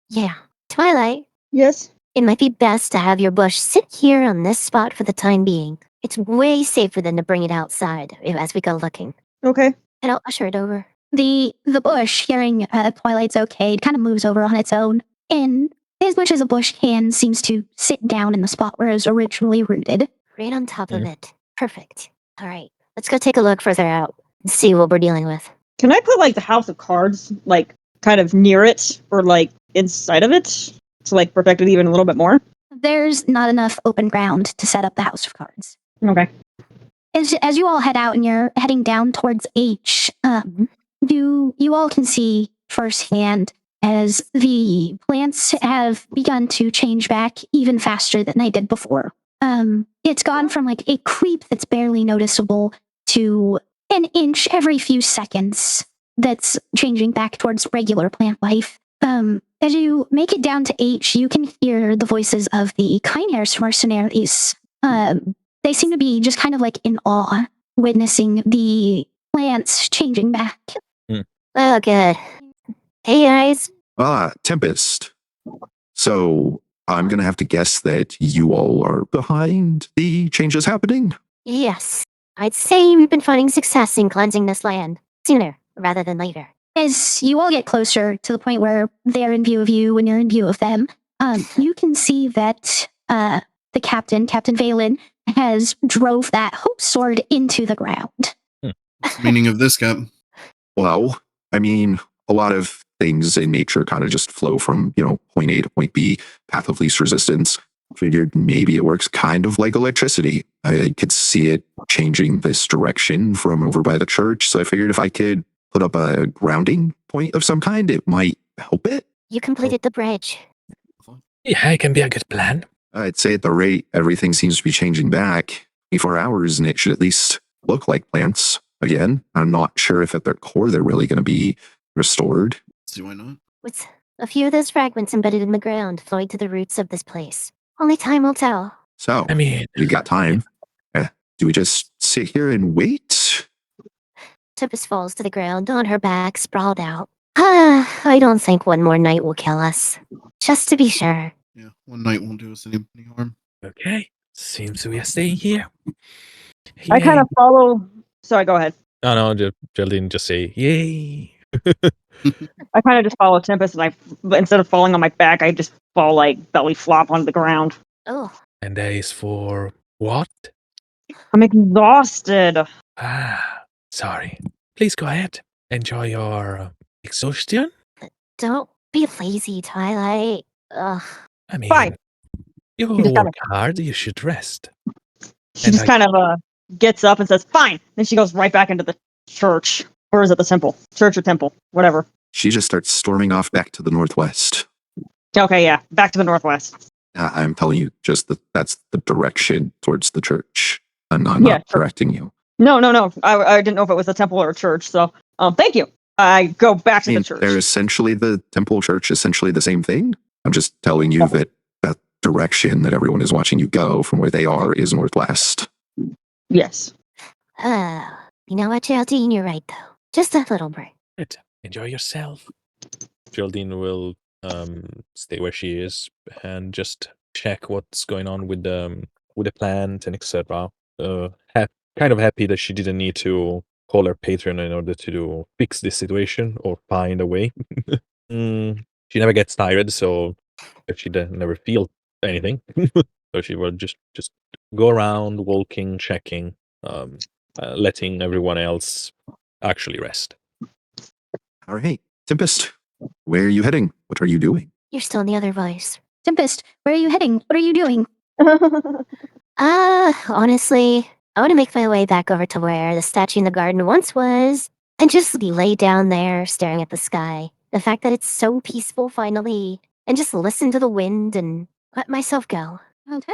Yeah. Twilight, Yes. it might be best to have your bush sit here on this spot for the time being. It's way safer than to bring it outside as we go looking. Okay. And I'll usher it over. The bush, hearing Twilight's okay, it kind of moves over on its own. And as much as a bush can, seems to sit down in the spot where it was originally rooted. Right on top of it. Perfect. All right. Let's go take a look further out and see what we're dealing with. Can I put like the house of cards like kind of near it or like inside of it to like protect it even a little bit more? There's not enough open ground to set up the house of cards. Okay. As you all head out and you're heading down towards H, you all can see firsthand as the plants have begun to change back even faster than they did before. It's gone from like a creep that's barely noticeable to an inch every few seconds that's changing back towards regular plant life. As you make it down to H, you can hear the voices of the Keinherst mercenaries. They seem to be just kind of like in awe, witnessing the plants changing back. Oh, good. Hey, guys. Tempest. So I'm going to have to guess that you all are behind the changes happening? Yes. I'd say we've been finding success in cleansing this land sooner rather than later. As you all get closer to the point where they're in view of you and you're in view of them, you can see that the Captain Valen, has drove that hope sword into the ground. What's the meaning of this, Cap? Well, I mean, a lot of things in nature kind of just flow from, point A to point B, path of least resistance. Figured maybe it works kind of like electricity. I could see it changing this direction from over by the church, so I figured if I could put up a grounding point of some kind, it might help it. You completed the bridge. Yeah, it can be a good plan. I'd say at the rate everything seems to be changing back, 24 hours, and it should at least look like plants again. I'm not sure if at their core they're really going to be restored. See why not? With a few of those fragments embedded in the ground flowing to the roots of this place. Only time will tell. So, I mean, we got time. Do we just sit here and wait? Tempest falls to the ground on her back, sprawled out. I don't think one more night will kill us. Just to be sure. Yeah, one night won't do us any harm. Okay, seems we are staying here. I kind Yay. of follow. Sorry, go ahead. Oh no, Geraldine just say yay. I kind of just follow Tempest, and but instead of falling on my back, I just fall like belly flop onto the ground. Oh, And that is for what? I'm exhausted. Ah, sorry. Please go ahead. Enjoy your exhaustion. don't be lazy, Twilight. Ugh. I mean, Fine. you He just kind work hard. You should rest. She And just I- kind of gets up and says, "Fine." Then she goes right back into the church, or is it the temple? Church or temple, whatever. She just starts storming off back to the northwest. Okay, yeah, back to the northwest. I'm telling you, just that's the direction towards the church. And I'm Yeah, not sure. correcting you. No. I didn't know if it was a temple or a church. So, thank you. I go back to I mean, the church. they're essentially the temple church, essentially the same thing. I'm just telling you that that direction that everyone is watching you go from where they are is northwest. Yes. You know what, Geraldine? You're right, though. Just a little break. Good. Enjoy yourself. Geraldine will stay where she is and just check what's going on with the plant and etc. Kind of happy that she didn't need to call her patron in order to fix this situation or find a way. She never gets tired, so she never feel anything. So she will just go around walking, checking, letting everyone else actually rest. All right, Tempest, where are you heading? What are you doing? You're still in the other voice. Tempest, where are you heading? What are you doing? Honestly, I want to make my way back over to where the statue in the garden once was and just lay down there staring at the sky. The fact that it's so peaceful finally, and just listen to the wind and let myself go. Okay.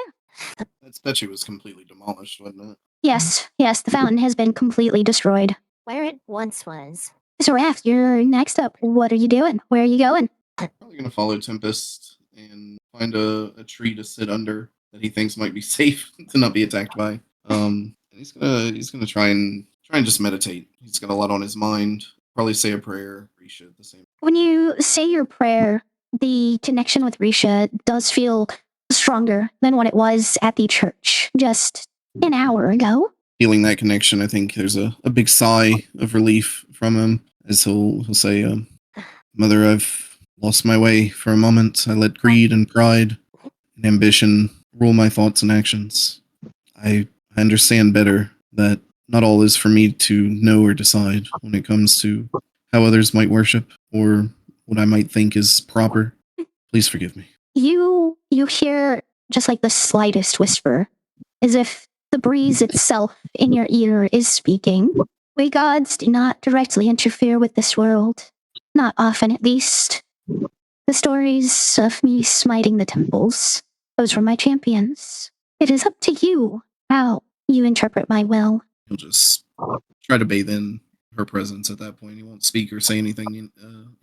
That statue was completely demolished, wasn't it? Yes, the fountain has been completely destroyed. Where it once was. So, Raph, you're next up. What are you doing? Where are you going? Probably gonna follow Tempest and find a tree to sit under that he thinks might be safe to not be attacked by. And he's gonna try and just meditate. He's got a lot on his mind. Probably say a prayer. Risha at the same. When you say your prayer, the connection with Risha does feel stronger than what it was at the church just an hour ago. Feeling that connection, I think there's a big sigh of relief from him as he'll say, "Mother, I've lost my way for a moment. I let greed and pride and ambition rule my thoughts and actions. I understand better that not all is for me to know or decide when it comes to how others might worship or what I might think is proper. Please forgive me." You hear just like the slightest whisper, as if the breeze itself in your ear is speaking. We gods do not directly interfere with this world. Not often, at least. The stories of me smiting the temples, those were my champions. It is up to you how you interpret my will. He'll just try to bathe in her presence at that point. He won't speak or say anything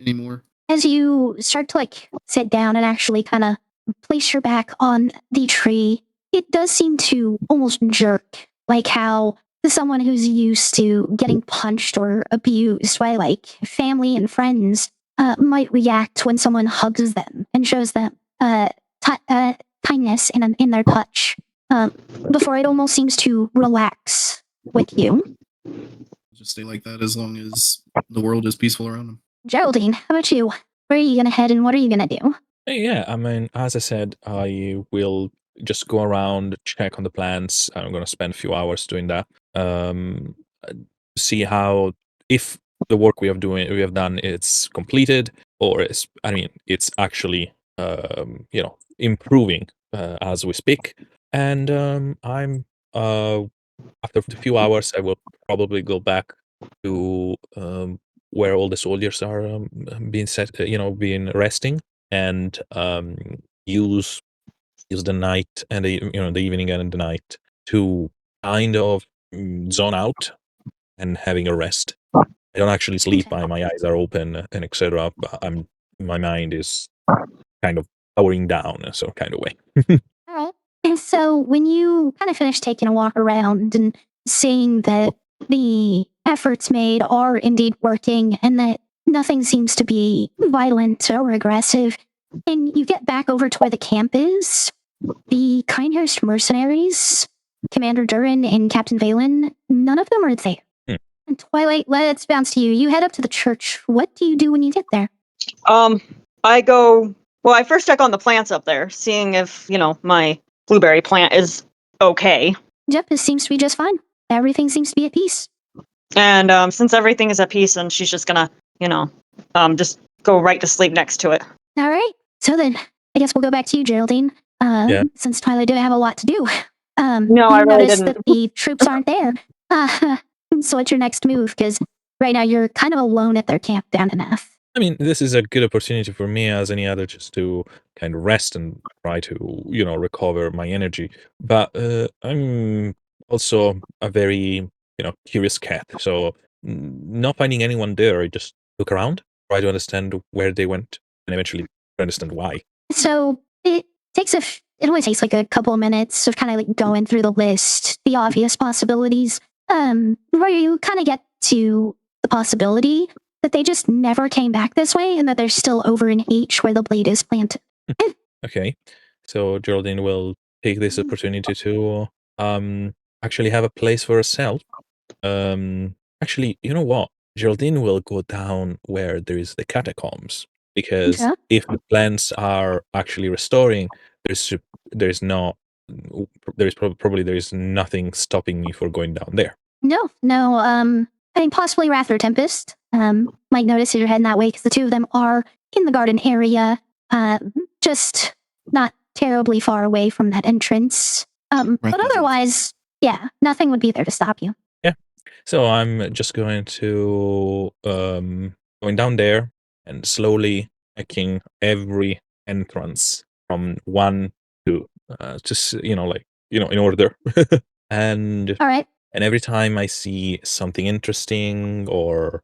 anymore. As you start to sit down and actually kind of place your back on the tree, it does seem to almost jerk, like how someone who's used to getting punched or abused by family and friends might react when someone hugs them and shows them kindness in their touch. Before it almost seems to relax with you. Just stay like that as long as the world is peaceful around him. Geraldine, how about you? Where are you gonna head and what are you gonna do? Yeah, I mean, as I said, I will just go around, check on the plants. I'm gonna spend a few hours doing that. See how if the work we have done it's completed or it's actually improving as we speak. And I'm after a few hours, I will probably go back to where all the soldiers are being set, being resting, and use the night and the evening and the night to kind of zone out and having a rest. I don't actually sleep. Okay. My eyes are open and etc. My mind is kind of powering down, so kind of way. All right. And so when you kind of finish taking a walk around and seeing that the efforts made are indeed working and that nothing seems to be violent or aggressive, And you get back over to where the camp is. The Keinherst mercenaries, Commander Durin and Captain Valen, none of them are there. And Twilight, let's bounce to you. You head up to the church. What do you do when you get there? I go. Well, I first check on the plants up there, seeing if my blueberry plant is okay. Yep, it seems to be just fine. Everything seems to be at peace. And since everything is at peace, and she's just gonna, just go right to sleep next to it. All right. So then, I guess we'll go back to you, Geraldine. Since Twilight didn't have a lot to do. No, I you really noticed didn't. that the troops aren't there. So what's your next move? Because right now you're kind of alone at their camp down in F. I mean, this is a good opportunity for me as any other just to kind of rest and try to, recover my energy. But I'm also a very, curious cat. So not finding anyone there, I just look around, try to understand where they went, and eventually understand why. So it only takes like a couple of minutes of kind of like going through the list, the obvious possibilities, where you kind of get to the possibility that they just never came back this way and that they're still over in H where the blade is planted. Okay. So Geraldine will take this opportunity to actually have a place for herself. Actually, you know what? Geraldine will go down where there is the catacombs, because Okay. if the plants are actually restoring, there's not probably there is nothing stopping me for going down there. No, I think possibly Wrath or Tempest. Might notice you're heading that way because the two of them are in the garden area, just not terribly far away from that entrance. But otherwise, yeah, nothing would be there to stop you. Yeah. So I'm just going to going down there and slowly checking every entrance from 1 to just in order. And All right. and every time I see something interesting or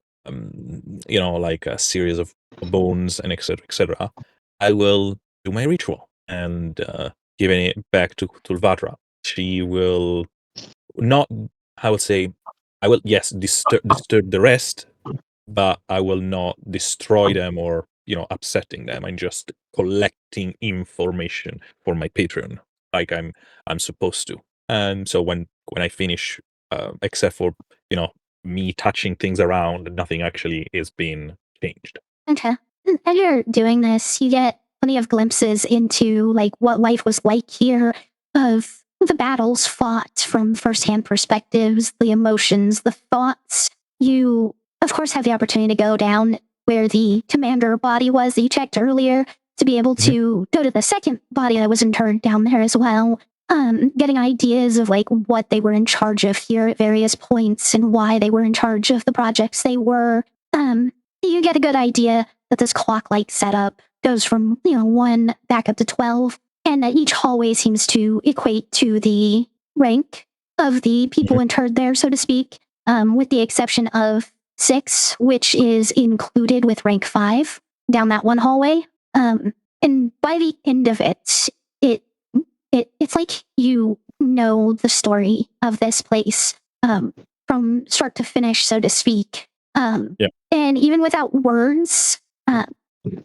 like a series of bones and etc., I will do my ritual and giving it back to Tulvatra. She will not, I would say, I will, yes, disturb the rest, but I will not destroy them or upsetting them. I'm just collecting information for my Patreon, like I'm supposed to. And so when I finish, except for me touching things around, nothing actually is being changed. Okay. As you're doing this, you get plenty of glimpses into like what life was like here, of the battles fought from firsthand perspectives, the emotions, the thoughts. You, of course, have the opportunity to go down where the commander body was that you checked earlier, to be able to go to the second body that was interred down there as well. Getting ideas of like what they were in charge of here at various points and why they were in charge of the projects they were. You get a good idea that this clock-like setup goes from 1 back up to 12, and that each hallway seems to equate to the rank of the people interred there, so to speak, with the exception of 6, which is included with rank 5 down that one hallway. And by the end of it, it's like you know the story of this place from start to finish, so to speak. And even without words,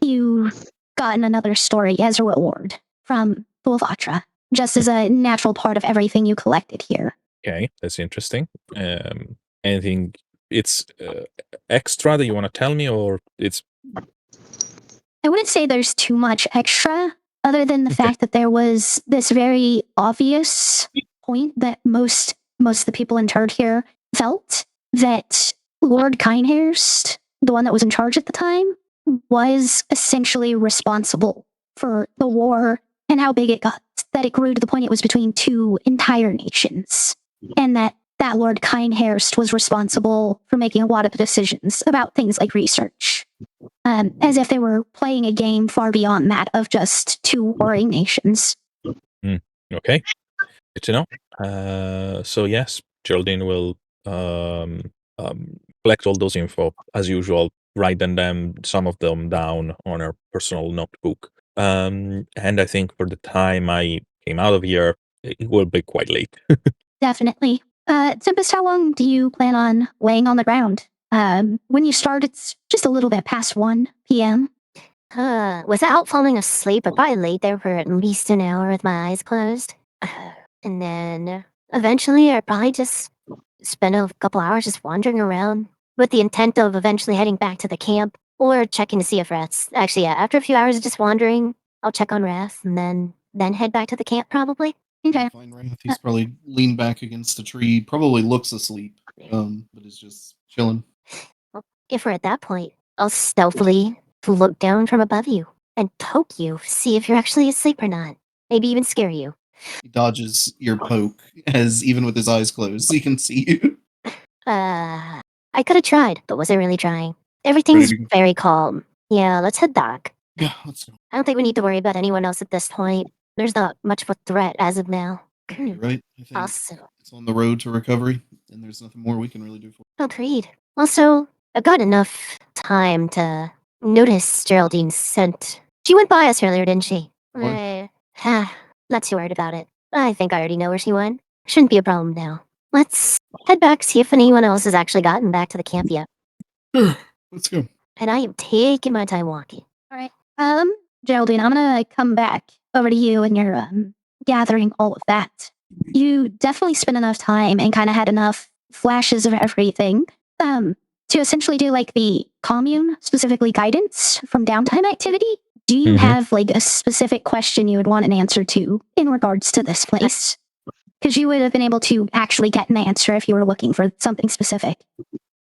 you've gotten another story as a reward from Tulvatra, just as a natural part of everything you collected here. Okay, that's interesting. Anything it's extra that you want to tell me, or it's... I wouldn't say there's too much extra, other than the fact that there was this very obvious point that most of the people interred here felt, that Lord Keinherst, the one that was in charge at the time, was essentially responsible for the war and how big it got, that it grew to the point it was between 2 entire nations, and that Lord Keinherst was responsible for making a lot of decisions about things like research. As if they were playing a game far beyond that of just 2 warring nations. Okay, good to know. So yes, Geraldine will collect all those info as usual, write them some of them down on her personal notebook. And I think for the time I came out of here, it will be quite late. Definitely. Tempest, how long do you plan on laying on the ground? When you start, it's just a little bit past 1 p.m. Without falling asleep, I probably laid there for at least an hour with my eyes closed. And then eventually I probably just spent a couple hours just wandering around with the intent of eventually heading back to the camp or checking to see if Wrath's actually, yeah, after a few hours of just wandering, I'll check on Wrath and then head back to the camp probably. Okay. Fine, Wrath. He's probably leaned back against a tree, probably looks asleep, but is just chilling. Well, if we're at that point, I'll stealthily look down from above you and poke you, see if you're actually asleep or not. Maybe even scare you. He dodges your poke, as even with his eyes closed, he can see you. I could have tried, but was I really trying? Everything's Ready to- very calm. Yeah, let's head back. Yeah, let's go. I don't think we need to worry about anyone else at this point. There's not much of a threat as of now. You're right. I think Also, it's on the road to recovery, and there's nothing more we can really do for it. agreed. Also, I've got enough time to notice Geraldine's scent. She went by us earlier, didn't she? Why? Not too worried about it. I think I already know where she went. Shouldn't be a problem now. Let's head back, see if anyone else has actually gotten back to the camp yet. Let's go. And I am taking my time walking. All right. Geraldine, I'm gonna come back over to you and you're gathering all of that. You definitely spent enough time and kind of had enough flashes of everything to essentially do like the commune, specifically guidance from downtime activity. Do you have like a specific question you would want an answer to in regards to this place? Because you would have been able to actually get an answer if you were looking for something specific.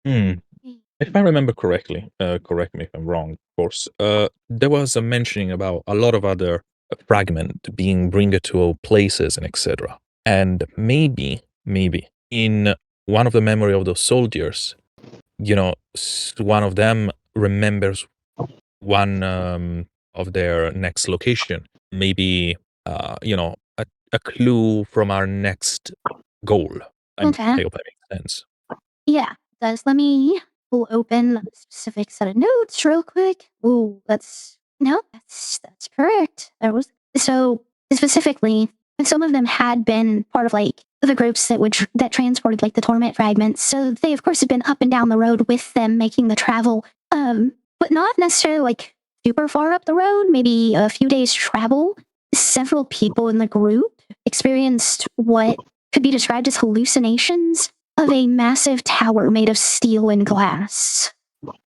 If I remember correctly, correct me if I'm wrong, of course, there was a mentioning about a lot of other fragment being bringed to places and etc. And maybe in one of the memory of those soldiers, one of them remembers one of their next location. Maybe, a clue from our next goal. I Okay. hope that makes sense. Yeah, does. Let me pull open a specific set of notes real quick. Ooh, that's correct. So specifically, some of them had been part of like the groups that transported like the torment fragments. So they of course had been up and down the road with them making the travel. But not necessarily like super far up the road, maybe a few days travel. Several people in the group experienced what could be described as hallucinations of a massive tower made of steel and glass,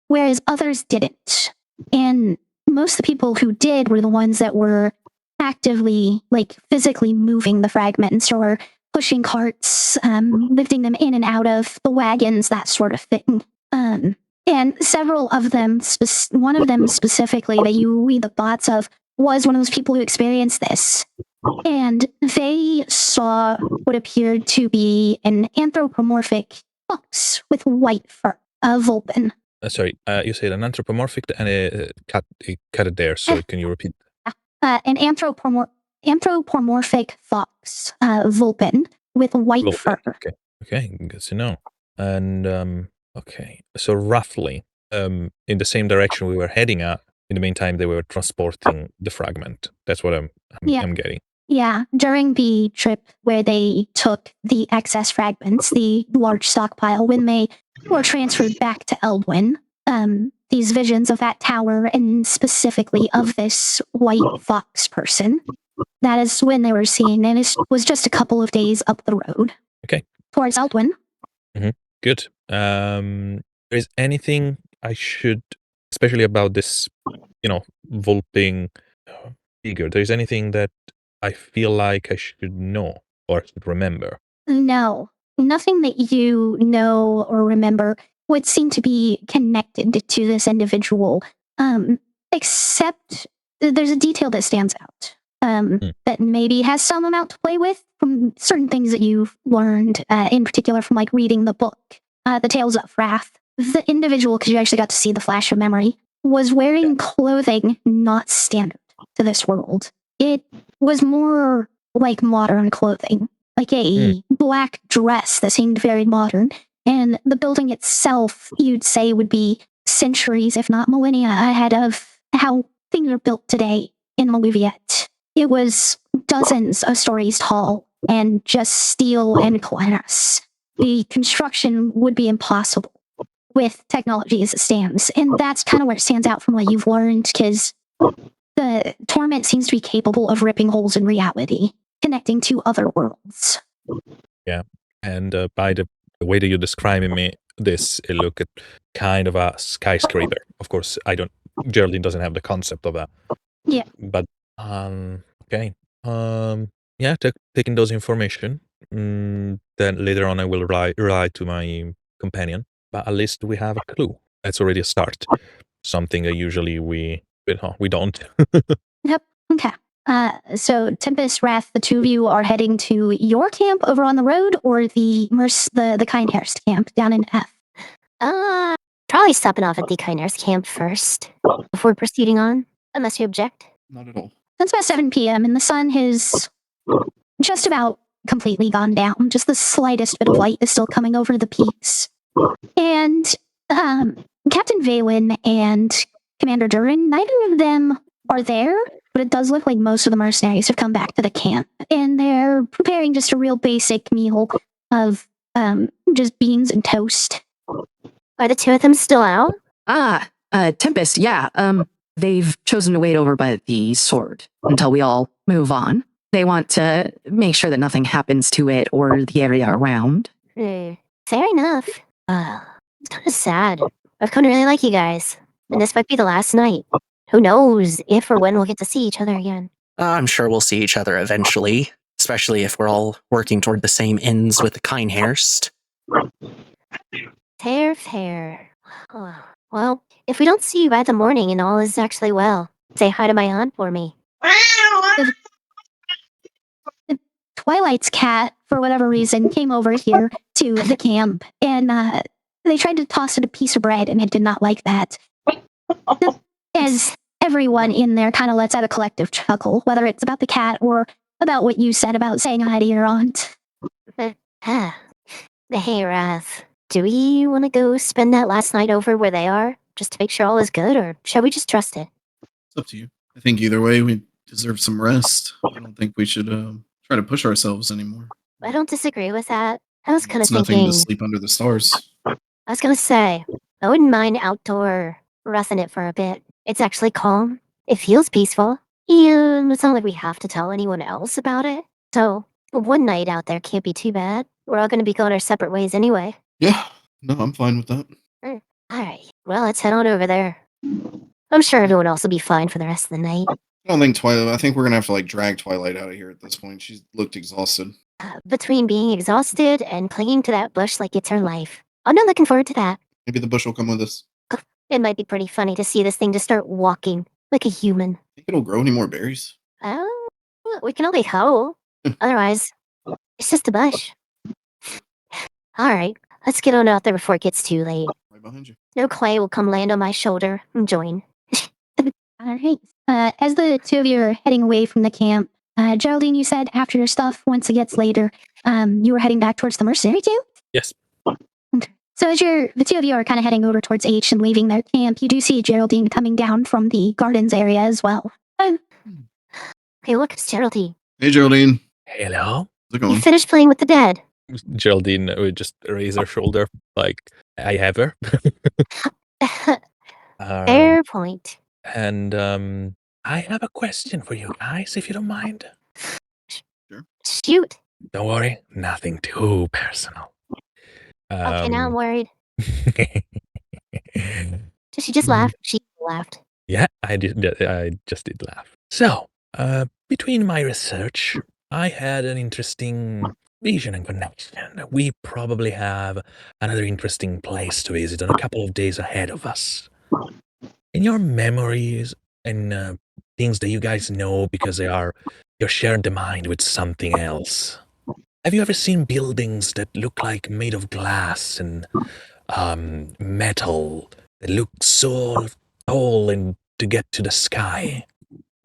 whereas others didn't. And most of the people who did were the ones that were actively, like, physically moving the fragments or pushing carts, lifting them in and out of the wagons, that sort of thing. And several of them, one of them specifically that you read the thoughts of, was one of those people who experienced this. And they saw what appeared to be an anthropomorphic fox with white fur, a vulpin. Sorry, you said an anthropomorphic and a cut it there. So can you repeat? An anthropomorphic fox, vulpin with white fur. Okay, good to know. And okay, so roughly, in the same direction we were heading at. In the meantime, they were transporting the fragment. That's what I'm getting. Yeah, during the trip where they took the excess fragments, the large stockpile, when they were transferred back to Eldwin, these visions of that tower and specifically of this white fox person, that is when they were seen, and it was just a couple of days up the road. Okay. Towards Eldwin. Good. Is anything I should, especially about this, vulping figure, there's anything that I feel like I should know or should remember? No, nothing that you know or remember would seem to be connected to this individual, except there's a detail that stands out, that maybe has some amount to play with from certain things that you've learned, in particular from like reading the book, The Tales of Wrath. The individual, because you actually got to see the flash of memory, was wearing clothing not standard to this world. It was more like modern clothing, like a black dress that seemed very modern. And the building itself, you'd say, would be centuries, if not millennia, ahead of how things are built today in Maluviette. It was dozens of stories tall and just steel and glass. The construction would be impossible with technology as it stands. And that's kind of where it stands out from what you've learned, because The torment seems to be capable of ripping holes in reality, connecting to other worlds. And by the way that you're describing me, this, it look at kind of a skyscraper. Of course, Geraldine doesn't have the concept of that. Yeah. But, okay. Yeah, taking those information, then later on I will write to my companion. But at least we have a clue. That's already a start. Something that usually we don't. Yep. Okay. So Tempest, Wrath, the two of you are heading to your camp over on the road, or the Keinherst camp down in F. Probably stopping off at the Keinherst camp first before proceeding on, unless you object. Not at all. It's about 7 p.m. and the sun has just about completely gone down. Just the slightest bit of light is still coming over the peaks. And Captain Valen and Commander Durin, neither of them are there, but it does look like most of the mercenaries have come back to the camp. And they're preparing just a real basic meal of just beans and toast. Are the two of them still out? Tempest, yeah. They've chosen to wait over by the sword until we all move on. They want to make sure that nothing happens to it or the area around. Fair enough. It's kind of sad. I've come to really like you guys, and this might be the last night. Who knows if or when we'll get to see each other again. I'm sure we'll see each other eventually, especially if we're all working toward the same ends with the Keinherst. Fair. Well, if we don't see you by the morning and all is actually well, say hi to my aunt for me. Twilight's cat, for whatever reason, came over here to the camp, and they tried to toss it a piece of bread, and it did not like that. As everyone in there kind of lets out a collective chuckle, whether it's about the cat or about what you said about saying hi to your aunt. Hey, Wrath, do we want to go spend that last night over where they are, just to make sure all is good, or shall we just trust it? It's up to you. I think either way, we deserve some rest. I don't think we should try to push ourselves anymore. I don't disagree with that. I was kind of It's nothing thinking, to sleep under the stars. I was gonna say, I wouldn't mind outdoor roughing it for a bit. It's actually calm. It feels peaceful. And it's not like we have to tell anyone else about it. So, one night out there can't be too bad. We're all gonna be going our separate ways anyway. Yeah, no, I'm fine with that. Alright, well, let's head on over there. I'm sure everyone else will be fine for the rest of the night. I don't think Twilight. I think we're gonna have to drag Twilight out of here at this point. She's looked exhausted. Between being exhausted and clinging to that bush like it's her life. I'm not looking forward to that. Maybe the bush will come with us. It might be pretty funny to see this thing just start walking like a human. Think it'll grow any more berries? Oh, we can only hope. Otherwise, it's just a bush. Alright, let's get on out there before it gets too late. Right behind you. No clay will come land on my shoulder and join. Alright. As the two of you are heading away from the camp, Geraldine, you said after your stuff, once it gets later, you were heading back towards the mercenary too? Yes. Okay. So as the two of you are kind of heading over towards H and leaving their camp, you do see Geraldine coming down from the gardens area as well. Hey, look, it's Geraldine. Hey, Geraldine. Hello? How's it You going? finished playing with the dead. Geraldine would just raise her shoulder, like, I have her. Fair point. And I have a question for you guys, if you don't mind. Shoot. Don't worry, nothing too personal. Okay, now I'm worried. She just laughed. She laughed. Yeah, I just did laugh. So, between my research, I had an interesting vision and connection. We probably have another interesting place to visit in a couple of days ahead of us. In your memories and things that you guys know because you're sharing the mind with something else. Have you ever seen buildings that look like made of glass and metal that look so tall and to get to the sky?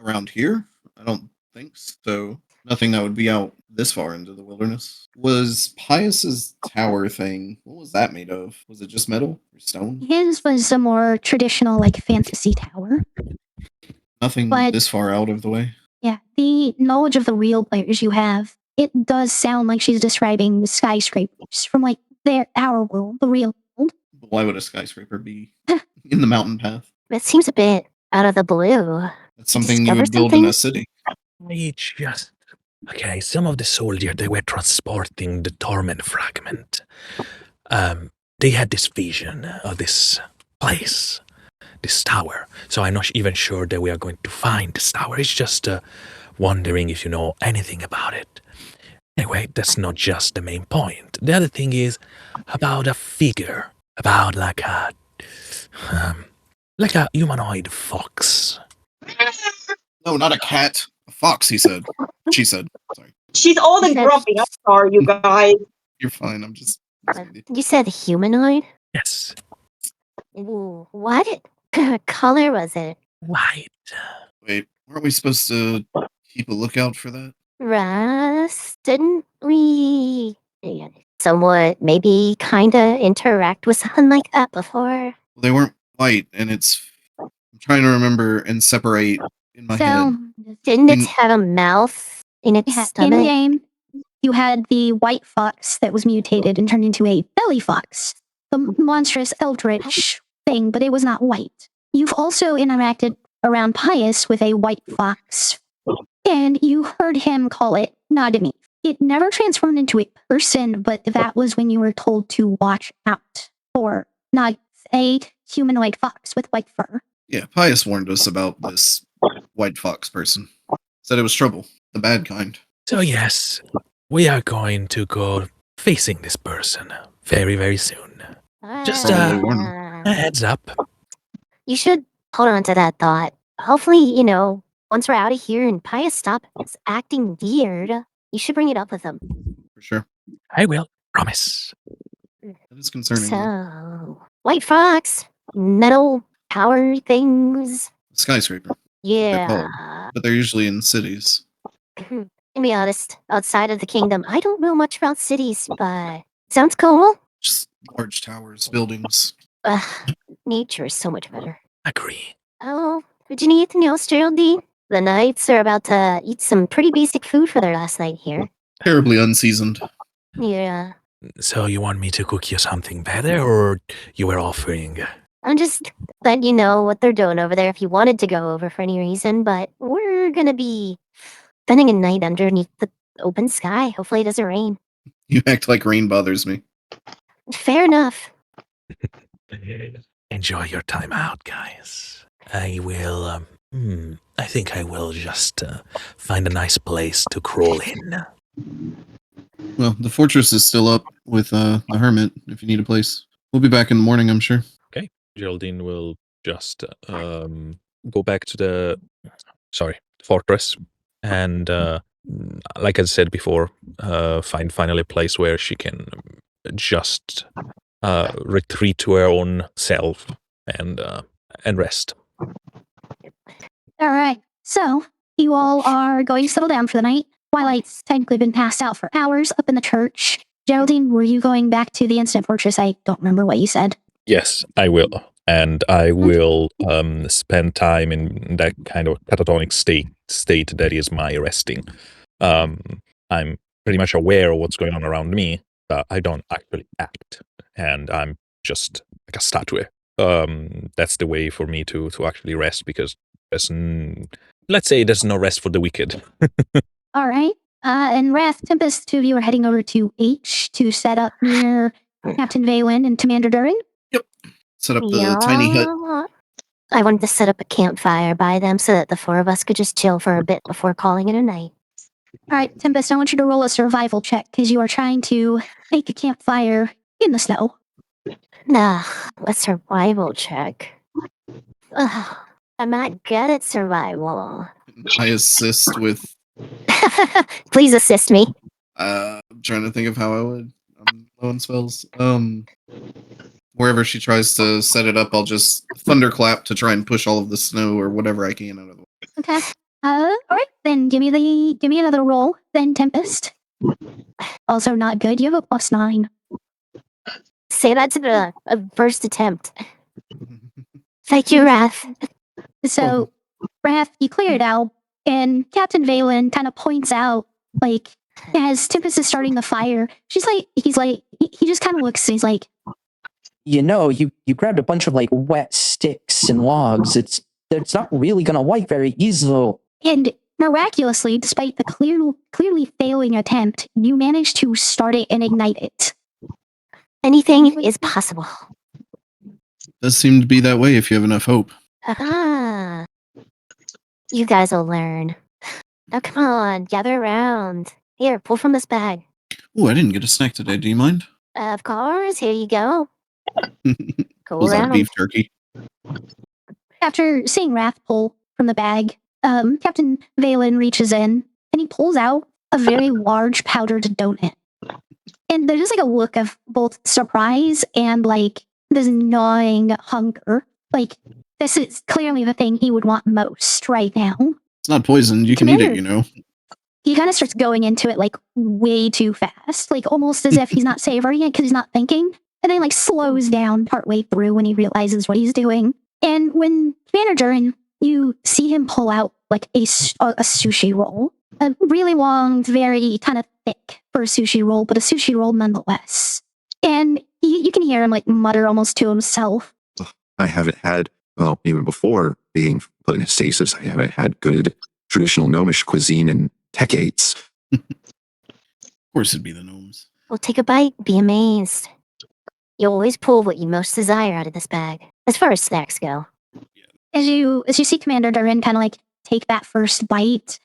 Around here? I don't think so. Nothing that would be out this far into the wilderness. Was Pius's tower thing, what was that made of? Was it just metal or stone? His was a more traditional, fantasy tower. Nothing But- this far out of the way. Yeah, the knowledge of the real players you have, it does sound like she's describing skyscrapers from our world, the real world. But why would a skyscraper be in the mountain path? That seems a bit out of the blue. That's something you Discover would build in a something? city. I just okay. Some of the soldiers they were transporting the torment fragment. They had this vision of this place, this tower. So I'm not even sure that we are going to find this tower. It's just wondering if you know anything about it. Anyway, that's not just the main point. The other thing is about a figure, about like a humanoid fox. No, not a cat. A fox, he said. She said. Sorry. She's old and grumpy. I'm sorry, you guys. You're fine. I'm just. You said humanoid? Yes, Ooh, what color was it? white. Wait, weren't we supposed to keep a lookout for that? Russ, didn't we somewhat maybe kinda interact with someone like that before? Well, they weren't white, and it's. I'm trying to remember and separate in my head. Didn't it In- have a mouth in its In stomach? game, you had the white fox that was mutated and turned into a belly fox, the monstrous eldritch thing, but it was not white. You've also interacted around Pius with a white fox, and you heard him call it Nagami. It never transformed into a person, but that was when you were told to watch out for a humanoid fox with white fur. Yeah, Pius warned us about this white fox person. Said it was trouble, the bad kind. So yes, we are going to go facing this person very, very soon. Just Probably warn a heads up. You should hold on to that thought. Hopefully, once we're out of here and Pius stops acting weird, you should bring it up with him. For sure. I will, promise. That is concerning. though. So, White Fox, metal power things. Skyscraper. They're called. Yeah. But they're usually in cities. To be honest, outside of the kingdom, I don't know much about cities, but sounds cool. Just large towers, buildings. Nature is so much better. Agree. Oh, did you need anything else, Geraldine? The Knights are about to eat some pretty basic food for their last night here. Terribly unseasoned. Yeah. So you want me to cook you something better, or you were offering? I'm just letting you know what they're doing over there if you wanted to go over for any reason, but we're gonna be spending a night underneath the open sky. Hopefully it doesn't rain. You act like rain bothers me. Fair enough. Enjoy your time out, guys. I will, I think I will just find a nice place to crawl in. Well, the fortress is still up with the hermit if you need a place. We'll be back in the morning, I'm sure. Okay. Geraldine will just go back to the fortress and like I said before, find finally a place where she can just retreat to her own self and rest. All right. So you all are going to settle down for the night. Twilight's technically been passed out for hours up in the church. Geraldine, were you going back to the Instant Fortress? I don't remember what you said. Yes, I will. And I will spend time in that kind of catatonic state that is my resting. I'm pretty much aware of what's going on around me, but I don't actually act. And I'm just like a statue. That's the way for me to actually rest, because let's say there's no rest for the wicked. All right. And Wrath, Tempest, two of you are heading over to H to set up near Captain Valen and Commander Durin. Set up the tiny hut. I wanted to set up a campfire by them so that the four of us could just chill for a bit before calling it a night. All right, Tempest, I want you to roll a survival check because you are trying to make a campfire in the snow. Nah, a survival check. Ugh, I'm not good at survival. I assist with. Please assist me. I'm trying to think of how I would. I'm low on spells. Wherever she tries to set it up, I'll just thunderclap to try and push all of the snow or whatever I can out of the way. Okay. All right, then give me another roll. Then Tempest. Also not good. You have a +9. Say that to the first attempt. Thank you, Wrath. So, Wrath, you clear it out, and Captain Valen kind of points out, like, as Tempest is starting the fire, he just kind of looks and he's like, You grabbed a bunch of like wet sticks and logs. It's it's not really gonna work very easily. And miraculously, despite the clearly failing attempt, you managed to start it and ignite it. Anything is possible. Does seem to be that way if you have enough hope. Ah, you guys will learn. Now come on, gather around. Here, pull from this bag. Oh, I didn't get a snack today. Do you mind? Of course, here you go. Go Pulls out around. beef jerky. After seeing Wrath pull from the bag, Captain Valen reaches in and he pulls out a very large powdered donut. And there's just like a look of both surprise and like this gnawing hunger. Like, this is clearly the thing he would want most right now. It's not poisoned. You can eat it, you know. He kind of starts going into it like way too fast, like almost as if he's not savoring it because he's not thinking. And then like slows down partway through when he realizes what he's doing. And when Commander Durin, you see him pull out like a sushi roll. A really long, very kind of thick for a sushi roll, but a sushi roll nonetheless. And you can hear him like mutter almost to himself. I haven't had, well, even before being put in stasis, I haven't had good traditional gnomish cuisine in decades. Of course it'd be the gnomes. Well, take a bite, be amazed. You always pull what you most desire out of this bag, as far as snacks go. As you see Commander Durin kind of like take that first bite,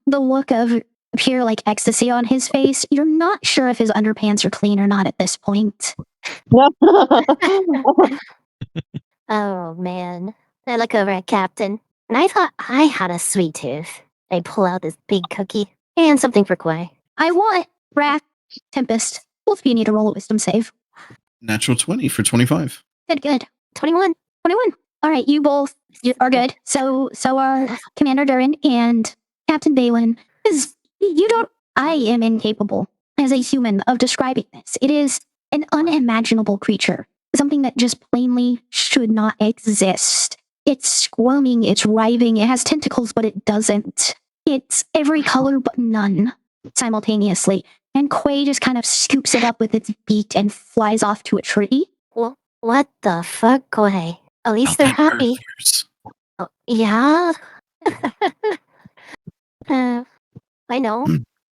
the look of pure like ecstasy on his face, you're not sure if his underpants are clean or not at this point. Oh, man. I look over at Captain, and I thought I had a sweet tooth. I pull out this big cookie and something for Quay. I want Wrath, Tempest. Both of you need to roll a wisdom save. Natural 20 for 25. Good. 21. 21. All right, you both are good. So are Commander Durin and Captain Valen. I am incapable as a human of describing this. It is an unimaginable creature. Something that just plainly should not exist. It's squirming, it's writhing, it has tentacles, but it doesn't. It's every color but none simultaneously. And Quay just kind of scoops it up with its beak and flies off to a tree. Well, what the fuck, Quay? At least they're happy. Oh, yeah? I know.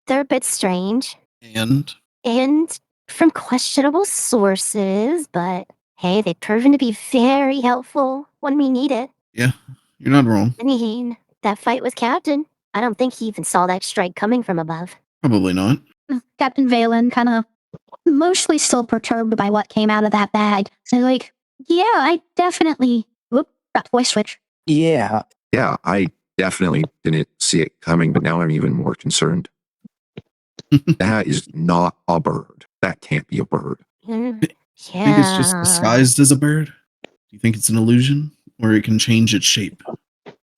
They're a bit strange. And From questionable sources, but hey, they've proven to be very helpful when we need it. yeah, you're not wrong. I mean, that fight with Captain, I don't think he even saw that strike coming from above. Probably not. Captain Valen kind of mostly still perturbed by what came out of that bag. So like, yeah, I definitely... Whoop, got voice switch. Yeah. Yeah, I definitely didn't see it coming, but now I'm even more concerned. That is not a bird. That can't be a bird. Yeah. I think it's just disguised as a bird. Do you think it's an illusion? Or it can change its shape?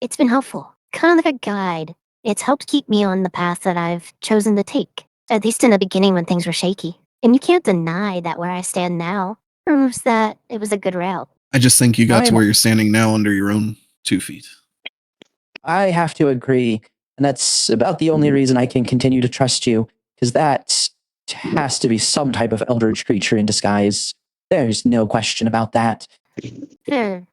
It's been helpful. Kind of like a guide. It's helped keep me on the path that I've chosen to take. At least in the beginning when things were shaky. And you can't deny that where I stand now proves that it was a good route. I just think you got to where you're standing now under your own 2 feet. I have to agree. And that's about the only reason I can continue to trust you, because that has to be some type of eldritch creature in disguise. There's no question about that. Well,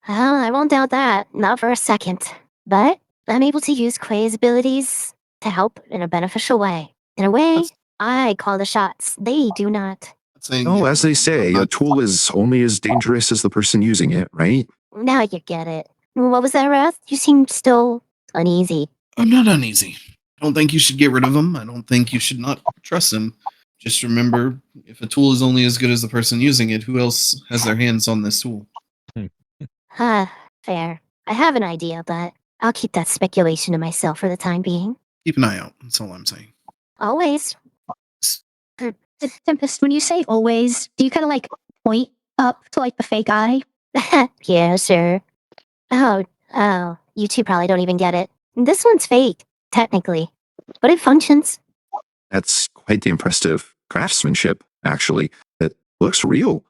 I won't doubt that. Not for a second. But I'm able to use Quay's abilities to help in a beneficial way. In a way, I call the shots. They do not. Oh, as they say, a tool is only as dangerous as the person using it, right? Now you get it. What was that, Wrath? You seem still uneasy. I'm not uneasy. I don't think you should get rid of him. I don't think you should not trust him. Just remember, if a tool is only as good as the person using it, who else has their hands on this tool? Fair. I have an idea, but I'll keep that speculation to myself for the time being. Keep an eye out. That's all I'm saying. Always. Tempest, when you say always, do you kind of like point up to like the fake eye? Yeah, sure. Oh, you two probably don't even get it. This one's fake, technically. But it functions. That's quite the impressive craftsmanship, actually. It looks real.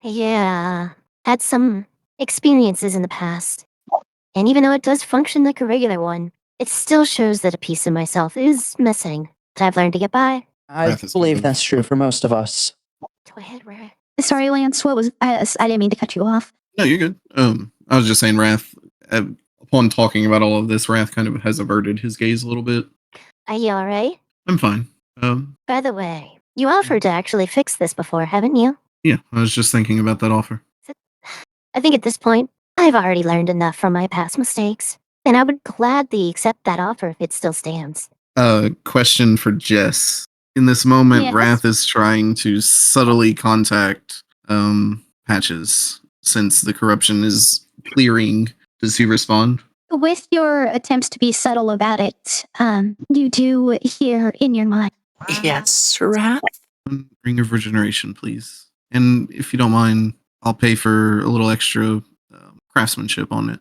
Yeah. Had some experiences in the past. And even though it does function like a regular one, it still shows that a piece of myself is missing. But I've learned to get by. I believe that's true for most of us. Go ahead, Wrath. Sorry, Lance, what was... I didn't mean to cut you off. No, you're good. I was just saying, Wrath, upon talking about all of this, Wrath kind of has averted his gaze a little bit. Are you alright? I'm fine. By the way, you offered to actually fix this before, haven't you? Yeah, I was just thinking about that offer. I think at this point, I've already learned enough from my past mistakes, and I would gladly accept that offer if it still stands. Question for Jess. In this moment, Yes? Wrath is trying to subtly contact Patches. Since the corruption is clearing, does he respond? With your attempts to be subtle about it, you do hear in your mind. Yes, Wrath? Ring of Regeneration, please. And if you don't mind, I'll pay for a little extra craftsmanship on it.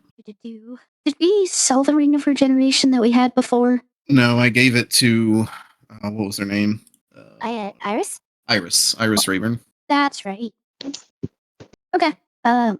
Did we sell the Ring of Regeneration that we had before? No, I gave it to what was her name? Iris? Iris Rayburn. That's right. Okay. I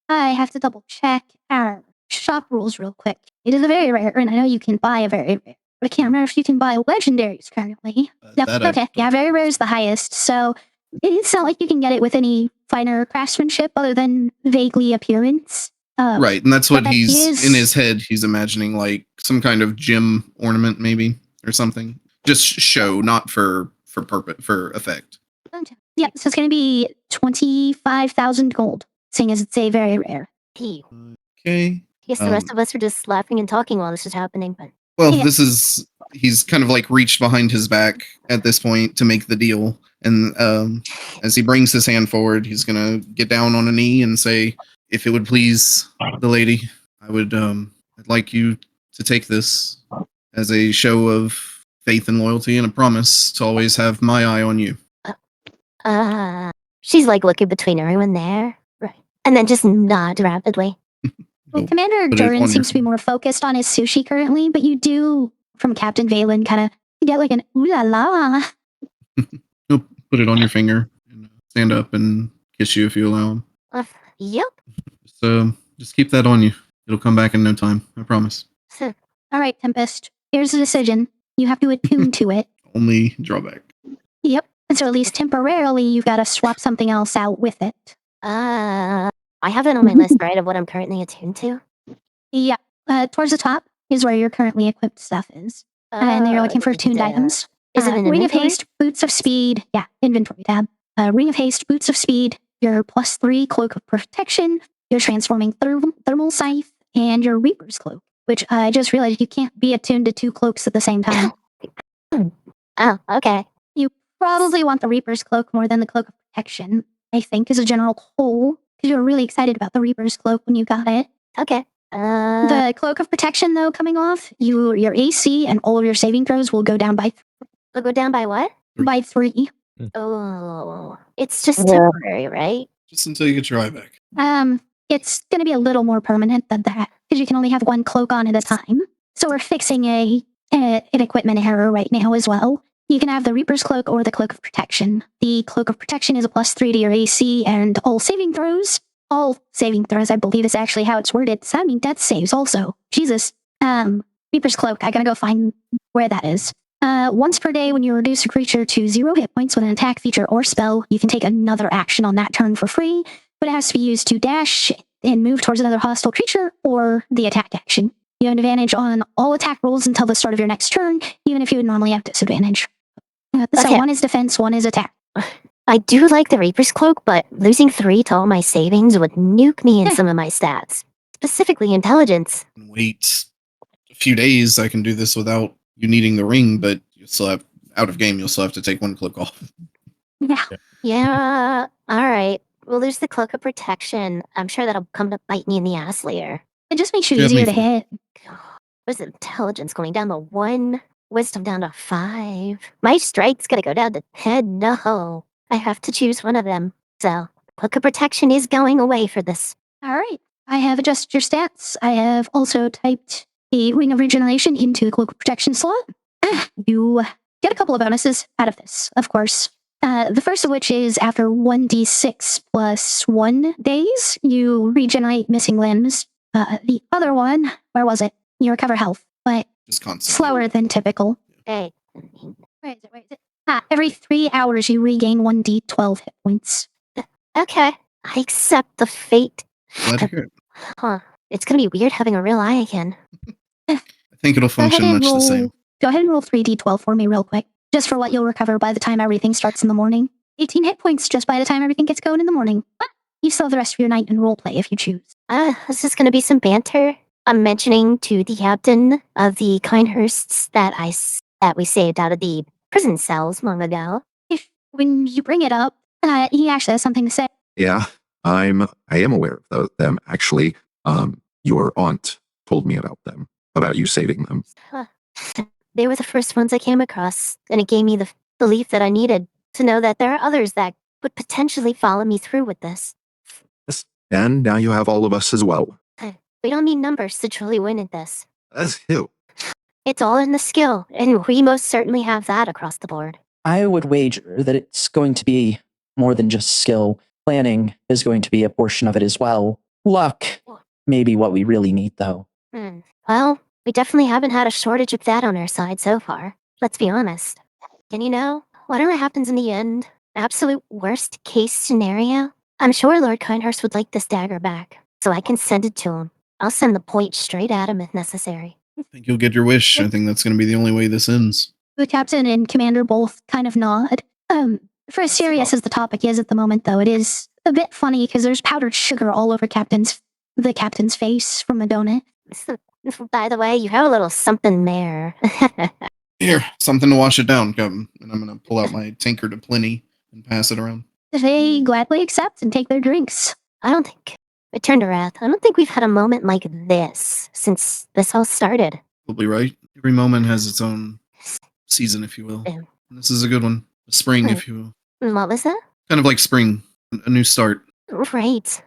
have to double check our shop rules real quick. It is a very rare, and I know you can buy a very rare. But I can't remember if you can buy legendaries currently. No, okay. Yeah, very rare is the highest. So it's not like you can get it with any finer craftsmanship other than vaguely appearance. Right, and that's what but he's in his head. He's imagining like some kind of gem ornament, maybe, or something. Just show, not for purpose, for effect. Yeah, so it's going to be 25,000 gold, seeing as it's a very rare. Okay. Okay. Guess the rest of us are just laughing and talking while this is happening, but... Well, Yeah. he's kind of like reached behind his back at this point to make the deal. And as he brings his hand forward, he's going to get down on a knee and say, if it would please the lady, I'd like you to take this as a show of faith and loyalty and a promise to always have my eye on you. She's like looking between everyone there. Right. And then just nod rapidly. Well, Commander Duran seems to be more focused on his sushi currently, but you do, from Captain Valen, kind of get like an ooh la la. He'll put it on your finger and stand up and kiss you if you allow him. Yep. So just keep that on you. It'll come back in no time. I promise. All right, Tempest. Here's the decision. You have to attune to it. Only drawback. Yep. And so at least temporarily, you've got to swap something else out with it. I have it on my list, right, of what I'm currently attuned to? Yeah. Towards the top is where your currently equipped stuff is. And then you're looking for tuned items. Is it in Ring of inventory? Haste, Boots of Speed. Yeah, inventory tab. Ring of Haste, Boots of Speed, your +3 Cloak of Protection, your Transforming Thermal Scythe, and your Reaper's Cloak, which I just realized you can't be attuned to 2 cloaks at the same time. Oh, okay. You probably want the Reaper's Cloak more than the Cloak of Protection, I think, as a general whole, because you were really excited about the Reaper's Cloak when you got it. Okay. The Cloak of Protection, though, coming off, your AC and all of your saving throws will go down by Will go down by what? by 3. Oh, it's just temporary, right? Just until you get your eye back. It's going to be a little more permanent than that, because you can only have 1 cloak on at a time. So we're fixing an equipment error right now as well. You can have the Reaper's Cloak or the Cloak of Protection. The Cloak of Protection is a +3 to your AC and all saving throws. All saving throws, I believe, is actually how it's worded. So I mean, death saves also. Jesus. Reaper's Cloak, I gotta go find where that is. Once per day, when you reduce a creature to 0 hit points with an attack feature or spell, you can take another action on that turn for free, but it has to be used to dash and move towards another hostile creature or the attack action. You have an advantage on all attack rolls until the start of your next turn, even if you would normally have disadvantage. So Okay. 1 is defense, 1 is attack. I do like the Reaper's Cloak, but losing 3 to all my savings would nuke me in some of my stats. Specifically intelligence. Wait a few days. I can do this without you needing the ring, but you still have out of game. You'll still have to take 1 cloak off. Yeah. Yeah, alright. Well, there's the Cloak of Protection. I'm sure that'll come to bite me in the ass later. It just makes you Yeah, easier me to too. hit. What's intelligence going down to 1? Wisdom down to 5. My strike's gonna go down to 10. No. I have to choose one of them. So, Cloak of Protection is going away for this. All right. I have adjusted your stats. I have also typed the Ring of Regeneration into the Cloak of Protection slot. You get a couple of bonuses out of this, of course. The first of which is after 1d6 plus 1 days, you regenerate missing limbs. The other one, where was it? You recover health, but Just constantly. slower than typical. Hey. Where is it? Every 3 hours, you regain 1d12 hit points. Okay. I accept the fate. Glad to hear it. Huh. It's gonna be weird having a real eye again. I think it'll function much the same. Go ahead and roll 3d12 for me real quick. Just for what you'll recover by the time everything starts in the morning. 18 hit points just by the time everything gets going in the morning. But you still have the rest of your night in roleplay if you choose. This is gonna be some banter. I'm mentioning to the captain of the Keinhersts that we saved out of the prison cells long ago. When you bring it up, he actually has something to say. Yeah, I am aware of them, actually. Your aunt told me about them, about you saving them. They were the first ones I came across, and it gave me the belief that I needed to know that there are others that would potentially follow me through with this. Yes, and now you have all of us as well. We don't need numbers to truly win at this. That's you. It's all in the skill, and we most certainly have that across the board. I would wager that it's going to be more than just skill. Planning is going to be a portion of it as well. Luck may be what we really need, though. Well, we definitely haven't had a shortage of that on our side so far. Let's be honest. And you know, whatever happens in the end, absolute worst case scenario, I'm sure Lord Keinherst would like this dagger back, so I can send it to him. I'll send the point straight at him if necessary. I think you'll get your wish. I think that's going to be the only way this ends. The captain and commander both kind of nod. For as serious as the topic is at the moment, though, it is a bit funny because there's powdered sugar all over the captain's face from a donut. By the way, you have a little something there. Here, something to wash it down, Captain. And I'm going to pull out my tankard of plenty and pass it around. They gladly accept and take their drinks. It turned to Wrath. I don't think we've had a moment like this since this all started. Probably right. Every moment has its own season, if you will. Yeah. And this is a good one. A spring, if you will. What was that? Kind of like spring. A new start. Right.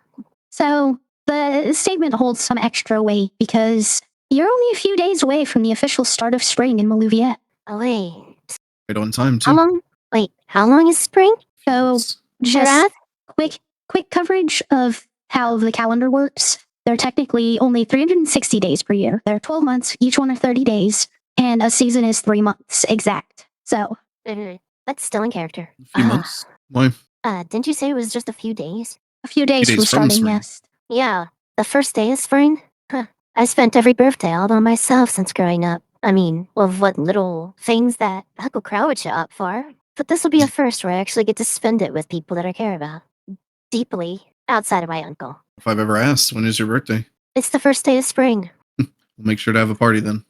So the statement holds some extra weight because you're only a few days away from the official start of spring in Maluviette. Oh, wait. Right on time, too. How long is spring? So just Wrath? quick coverage of how the calendar works. There are technically only 360 days per year. There are 12 months, each one are 30 days, and a season is 3 months exact. So That's still in character. A few months. Why? Didn't you say it was just a few days? a few days days from from starting, spring. yes. Yeah, the first day of spring? I spent every birthday all by myself since growing up. I mean, of what little things that Uncle Crow would show up for. But this will be a first where I actually get to spend it with people that I care about. Deeply, outside of my uncle. If I've ever asked, when is your birthday? It's the first day of spring. We'll make sure to have a party then.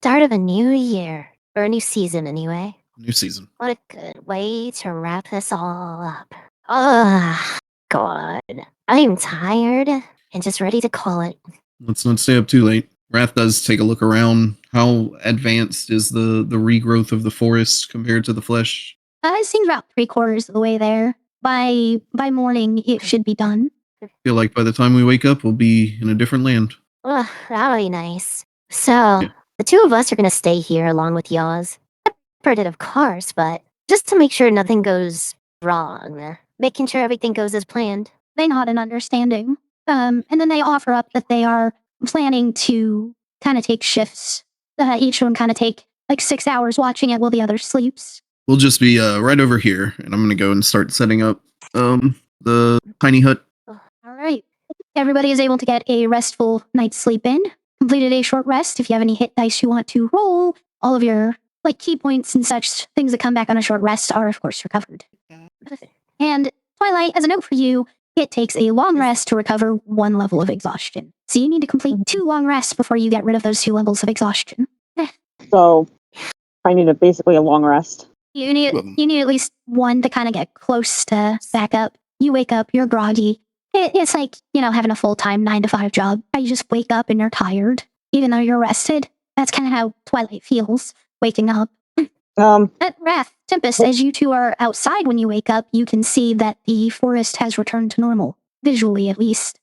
Start of a new year. Or a new season, anyway. New season. What a good way to wrap this all up. Oh, God. I am tired and just ready to call it. Let's not stay up too late. Wrath does take a look around. How advanced is the regrowth of the forest compared to the flesh? It seems about 3/4 of the way there. By morning, it should be done. I feel like by the time we wake up, we'll be in a different land. Ugh, that'll be nice. So, the two of us are gonna stay here along with Yaws. Separated, of course, but just to make sure nothing goes wrong. Making sure everything goes as planned. They nod in understanding. And then they offer up that they are planning to kind of take shifts. Each one kind of take like 6 hours watching it while the other sleeps. We'll just be right over here, and I'm gonna go and start setting up the tiny hut. All right. Everybody is able to get a restful night's sleep in. Completed a short rest. If you have any hit dice you want to roll, all of your like key points and such things that come back on a short rest are of course recovered. And Twilight, as a note for you, it takes a long rest to recover 1 level of exhaustion. So you need to complete 2 long rests before you get rid of those 2 levels of exhaustion. So I need basically a long rest. You need at least 1 to kind of get close to back up. You wake up, you're groggy. It's like, having a full-time 9-to-5 job. You just wake up and you're tired, even though you're rested. That's kind of how Twilight feels, waking up. At Wrath, Tempest, as you two are outside when you wake up, you can see that the forest has returned to normal. Visually, at least.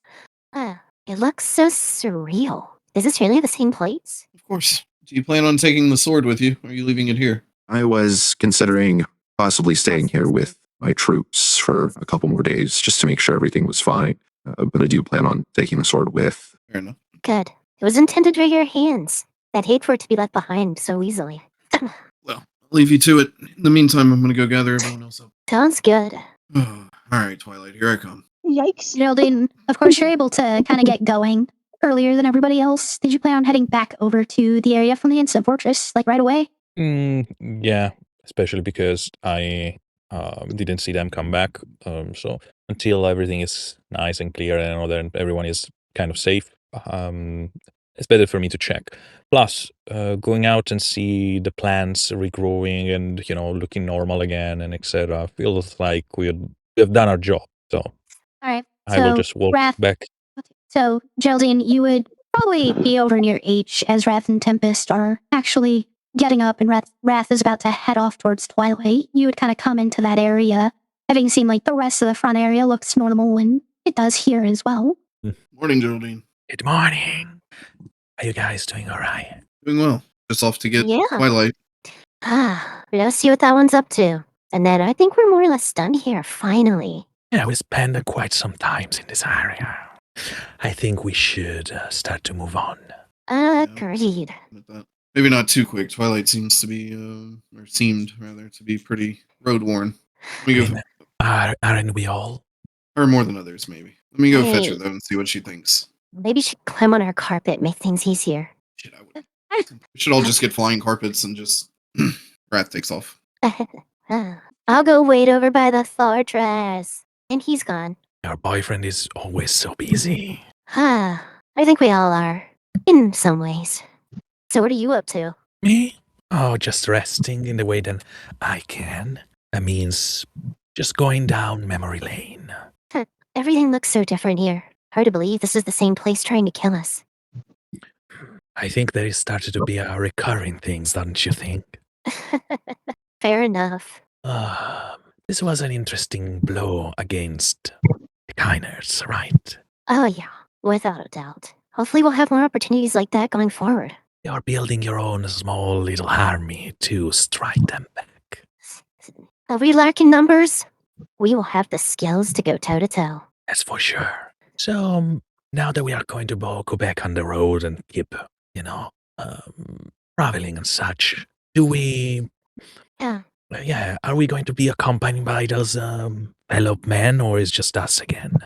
It looks so surreal. Is this really the same place? Of course. Do you plan on taking the sword with you? Or are you leaving it here? I was considering possibly staying here with my troops for a couple more days just to make sure everything was fine. But I do plan on taking the sword with. Fair enough. Good. It was intended for your hands. I'd hate for it to be left behind so easily. Well, I'll leave you to it. In the meantime, I'm going to go gather everyone else up. Sounds good. All right, Twilight, here I come. yikes. Geraldine, of course, you're able to kind of get going earlier than everybody else. Did you plan on heading back over to the area from the Instant Fortress, like right away? Yeah, especially because I didn't see them come back. So until everything is nice and clear and I know that everyone is kind of safe, it's better for me to check. Plus, going out and see the plants regrowing and looking normal again and etc. feels like we have done our job. So All right. I will So, just walk Wrath, back. so Geraldine, you would probably be over near H as Wrath and Tempest are actually getting up, and Wrath is about to head off towards Twilight. You would kind of come into that area, having seen like the rest of the front area looks normal, and it does here as well. Morning, Geraldine. Good morning. Are you guys doing all right? Doing well. Just off to get Yeah. Twilight. Let's see what that one's up to. And then I think we're more or less done here, finally. Yeah, we spent quite some times in this area. I think we should start to move on. Agreed. Maybe not too quick. Twilight seems to be, or seemed rather, to be pretty road worn. Let me go. Aren't we all? Or more than others, maybe. Let me go fetch her Hey. though and see what she thinks. Maybe you should climb on our carpet, make things easier. Shit, I would. We should all just get flying carpets and just Wrath takes off. I'll go wait over by the fortress. And he's gone. Your boyfriend is always so busy. I think we all are. In some ways. So what are you up to? Me? Oh, just resting in the way that I can. That means just going down memory lane. Everything looks so different here. Hard to believe this is the same place trying to kill us. I think there is started to be a recurring things, don't you think? Fair enough. This was an interesting blow against the Keinherst, right? Oh yeah, without a doubt. Hopefully we'll have more opportunities like that going forward. You're building your own small little army to strike them back. Are we lacking numbers? We will have the skills to go toe-to-toe. That's for sure. So, now that we are going to go back on the road and keep, traveling and such, do we... Yeah. Are we going to be accompanied by those fellow men, or is just us again?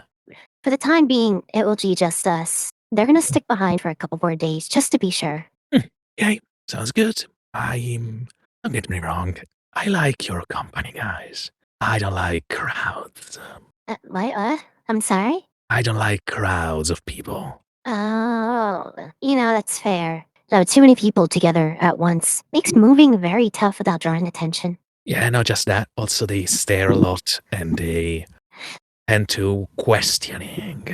For the time being, it will be just us. They're gonna stick behind for a couple more days, just to be sure. Okay, sounds good. Don't get me wrong, I like your company, guys. I don't like crowds. What? I'm sorry? I don't like crowds of people. Oh, that's fair. Though too many people together at once makes moving very tough without drawing attention. Yeah, not just that. Also, they stare a lot and they tend to questioning.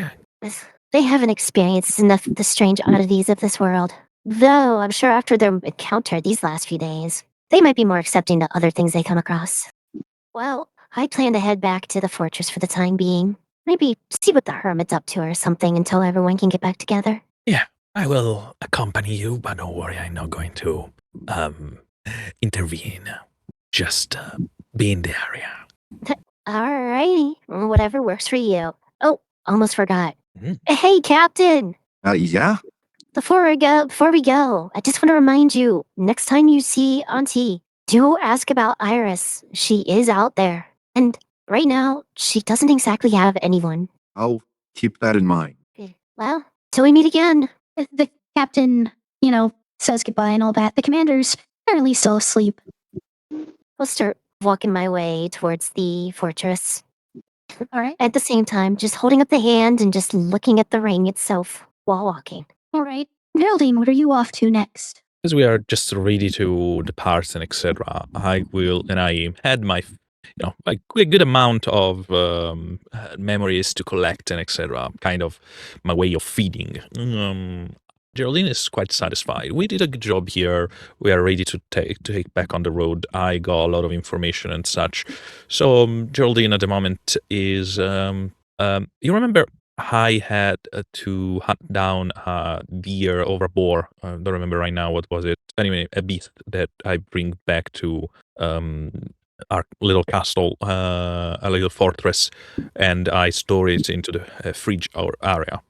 They haven't experienced enough of the strange oddities of this world. Though I'm sure after their encounter these last few days, they might be more accepting to other things they come across. Well, I plan to head back to the fortress for the time being. Maybe see what the hermit's up to or something until everyone can get back together. Yeah, I will accompany you, but don't worry, I'm not going to intervene. Just be in the area. Alrighty, whatever works for you. Oh, almost forgot. Mhm. Hey, Captain! Yeah? Before we go, I just want to remind you, next time you see Auntie, do ask about Iris. She is out there. And right now, she doesn't exactly have anyone. I'll keep that in mind. Well, till we meet again. The captain, says goodbye and all that. The commander's apparently still asleep. I'll start walking my way towards the fortress. All right. At the same time, just holding up the hand and just looking at the ring itself while walking. All right. Geraldine, what are you off to next? As we are just ready to depart and etc., I had my, like a good amount of memories to collect and etc., kind of my way of feeding. Geraldine is quite satisfied. We did a good job here. We are ready to take back on the road. I got a lot of information and such. So Geraldine at the moment is, you remember I had to hunt down a deer over a boar. I don't remember right now what was it. Anyway, a beast that I bring back to our little castle, a little fortress, and I store it into the fridge area.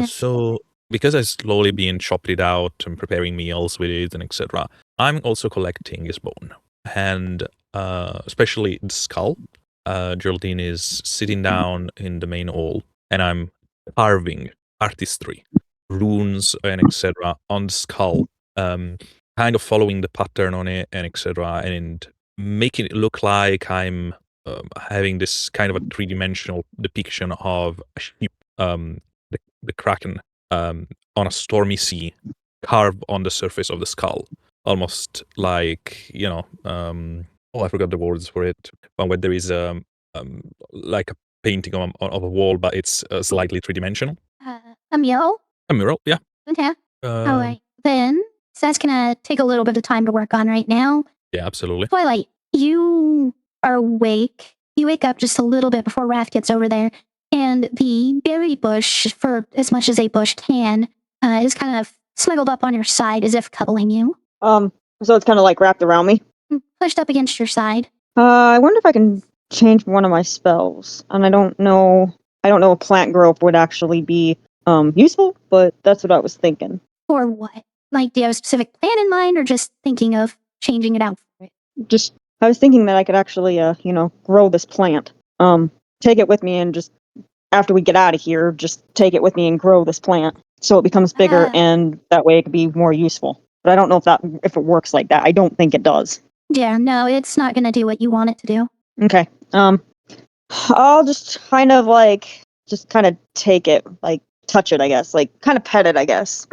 So because I've slowly been chopped it out and preparing meals with it and etc., I'm also collecting his bone and especially the skull. Geraldine is sitting down in the main hall, and I'm carving artistry, runes and etc. on the skull, kind of following the pattern on it and etc. and making it look like I'm having this kind of a three-dimensional depiction of a ship, the Kraken, on a stormy sea, carved on the surface of the skull, almost like I forgot the words for it, but where there is like a painting of a wall, but it's slightly three-dimensional. A mural? A mural, yeah. Okay. All right. Then, so that's gonna take a little bit of time to work on right now. Yeah, absolutely. Twilight, you are awake. You wake up just a little bit before Wrath gets over there, and the berry bush, for as much as a bush can, is kind of snuggled up on your side as if cuddling you. So it's kind of like wrapped around me. Pushed up against your side. I wonder if I can change one of my spells, and I don't know if plant growth would actually be useful, but that's what I was thinking. Or what? Like, do you have a specific plan in mind, or just thinking of changing it out for it? I was thinking that I could actually, grow this plant. Take it with me and just, after we get out of here, just take it with me and grow this plant so it becomes bigger, and that way it could be more useful. But I don't know if it works like that. I don't think it does. Yeah, no, it's not gonna do what you want it to do. Okay. I'll just kind of take it, like touch it, I guess, like kind of pet it, I guess.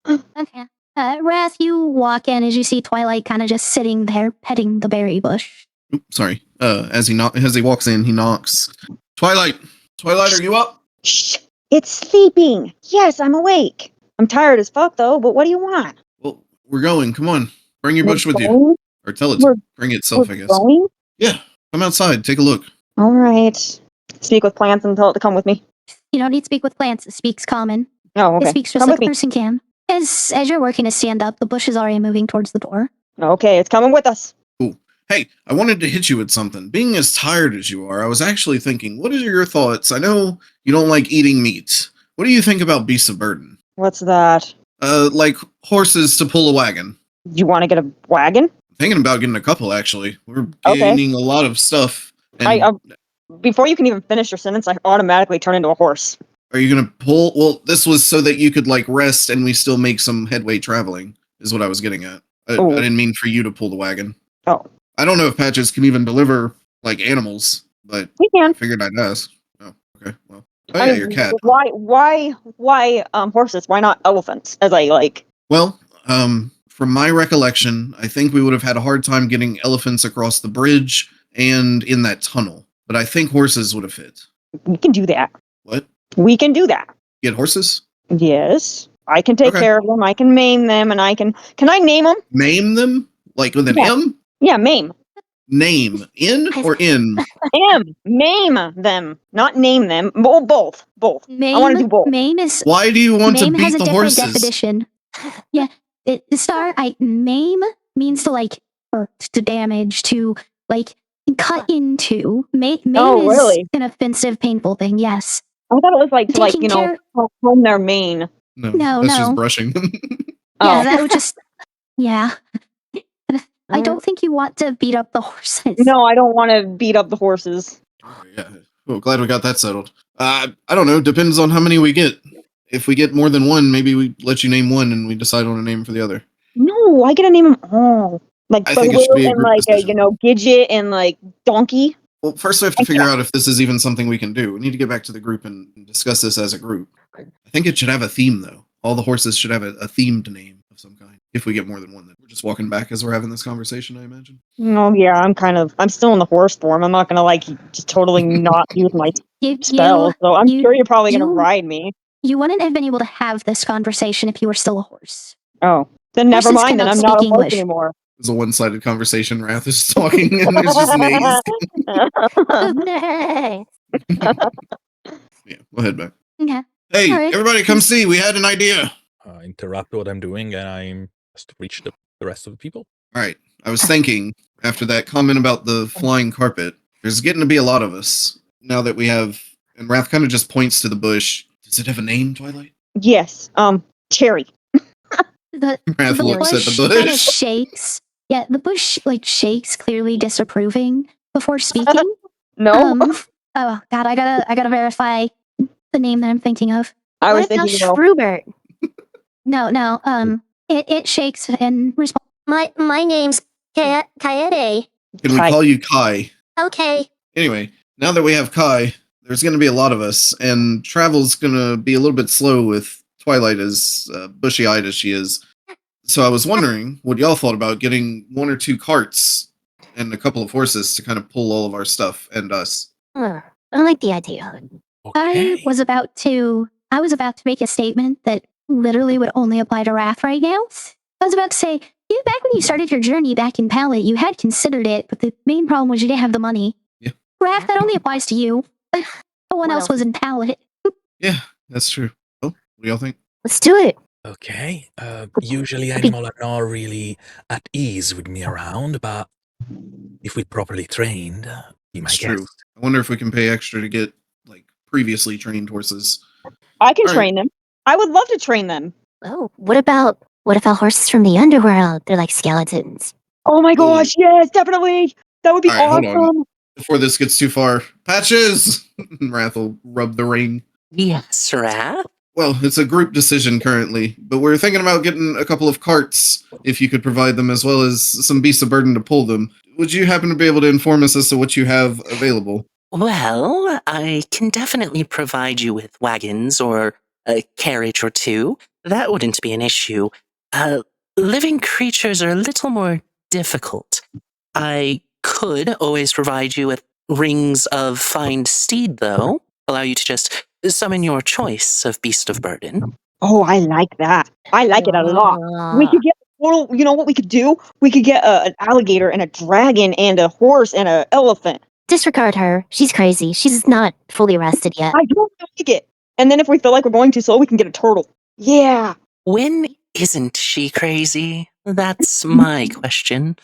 Okay. Wrath, you walk in as you see Twilight kind of just sitting there petting the berry bush. Oops, sorry. As he walks in, he knocks. Twilight, are you up? Shh! It's sleeping. Yes, I'm awake. I'm tired as fuck though. But what do you want? Well, we're going. Come on, bring your bush with you, Going? or tell it to bring itself. We're I guess. Going? Yeah. Come outside. Take a look. All right. Speak with plants and tell it to come with me. You don't need to speak with plants. It speaks common. Oh, okay. It speaks just Come like with a me. person can. As you're working to stand up, the bush is already moving towards the door. Okay, it's coming with us. Cool. Hey, I wanted to hit you with something. Being as tired as you are, I was actually thinking, what are your thoughts? I know you don't like eating meat. What do you think about beasts of burden? What's that? Like horses to pull a wagon. You want to get a wagon? I'm thinking about getting a couple, actually. We're Okay. gaining a lot of stuff. And Before you can even finish your sentence, I automatically turn into a horse. are you going to pull? Well, this was so that you could, like, rest and we still make some headway traveling, is what I was getting at. I didn't mean for you to pull the wagon. Oh. I don't know if Patches can even deliver, like, animals, but We can. I figured I'd ask. Oh, okay. Well, yeah, your cat. Why horses? Why not elephants? As I like. Well, from my recollection, I think we would have had a hard time getting elephants across the bridge and in that tunnel. But I think horses would have fit. We can do that. What? We can do that. Get horses? Yes. I can take care of them. I can maim them, and can I name them? Maim them? Like with an M? Yeah, maim. Name. In or in? Maim them. Not name them. Well, both. Maim, I want to do both. Maim is. Why do you want to Maim beat has a the different horses? definition. Yeah, maim means to like hurt, to damage, to like cut into. Maim is really? an offensive, painful thing. Yes. I thought it was like to Taking comb their mane. No, that's just brushing. Yeah, that would just. Yeah. I don't think you want to beat up the horses. No, I don't want to beat up the horses. Oh, yeah. Well, glad we got that settled. I don't know. Depends on how many we get. If we get more than one, maybe we let you name one and we decide on a name for the other. No, I get to name them all. Like I think it should be a and group like decision. Gidget and like Donkey. Well, first we have to figure out if this is even something we can do. We need to get back to the group and discuss this as a group. I think it should have a theme, though. All the horses should have a themed name of some kind. If we get more than one, then we're just walking back as we're having this conversation, I imagine. No, yeah, I'm still in the horse form. I'm not gonna just totally not use my spell. So I'm sure you're probably gonna ride me. You wouldn't have been able to have this conversation if you were still a horse. Oh, then never Horses mind. Then cannot I'm not a speak horse English. anymore. It's a one-sided conversation. Wrath is talking, and there's just nays. Yeah, we'll head back. Okay. Hey, All right. everybody, come see. We had an idea. I interrupt what I'm doing, and I'm just reach the rest of the people. All right. I was thinking, after that comment about the flying carpet, there's getting to be a lot of us now that we have. And Wrath kind of just points to the bush. Does it have a name, Twilight? Yes. Cherry. Wrath The looks at the bush kind of bush. shakes. Yeah, the bush shakes, clearly disapproving before speaking. No, Oh God, I gotta verify the name that I'm thinking of. I was What about thinking, well, Schrubert? No. It shakes in response. My name's Kaede. Can we Kai. call you Kai? Okay. Anyway, now that we have Kai, there's going to be a lot of us, and travel's going to be a little bit slow with Twilight as bushy-eyed as she is. So I was wondering what y'all thought about getting 1 or 2 carts and a couple of horses to kind of pull all of our stuff and us. I like the idea. I Okay. was about to make a statement that literally would only apply to Wrath right now. I was about to say, back when you started your journey back in Pallet, you had considered it, but the main problem was you didn't have the money. Yeah. Wrath, that only applies to you. No one What else else? was in Pallet. Yeah, that's true. Well, what do y'all think? Let's do it. Okay. Usually animals are not really at ease with me around, but if we're properly trained, be my It's guest. true. I wonder if we can pay extra to get, like, previously trained horses. I can All right. train them. I would love to train them. Oh, what about horses from the underworld? They're like skeletons. Oh my gosh, yes, definitely. That would be All right, hold on. awesome. Before this gets too far, Patches! Wrath will rub the ring. Yes, Wrath? Well, it's a group decision currently, but we're thinking about getting a couple of carts, if you could provide them, as well as some beasts of burden to pull them. Would you happen to be able to inform us as to what you have available? Well, I can definitely provide you with wagons or a carriage or 2. That wouldn't be an issue. Living creatures are a little more difficult. I could always provide you with rings of find steed, though. Allow you to just summon your choice of beast of burden. Oh, I like that. I like it a lot. We could get total. You know what we could do? We could get an alligator and a dragon and a horse and an elephant. Disregard her. She's crazy. She's not fully rested yet. I don't like it. And then if we feel like we're going too slow, we can get a turtle. Yeah. When isn't she crazy? That's my question.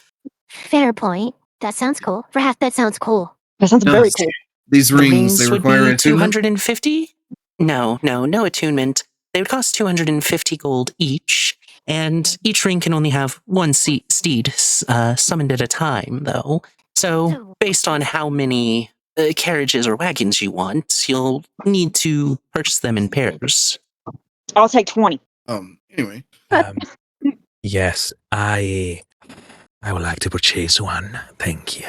Fair point. That sounds cool. Wrath, that sounds cool. That sounds No. very cool. These The rings, they would require be attunement? 250? No attunement. They would cost 250 gold each, and each ring can only have one steed summoned at a time, though. So, based on how many carriages or wagons you want, you'll need to purchase them in pairs. I'll take 20. Anyway. Yes, I would like to purchase one. Thank you.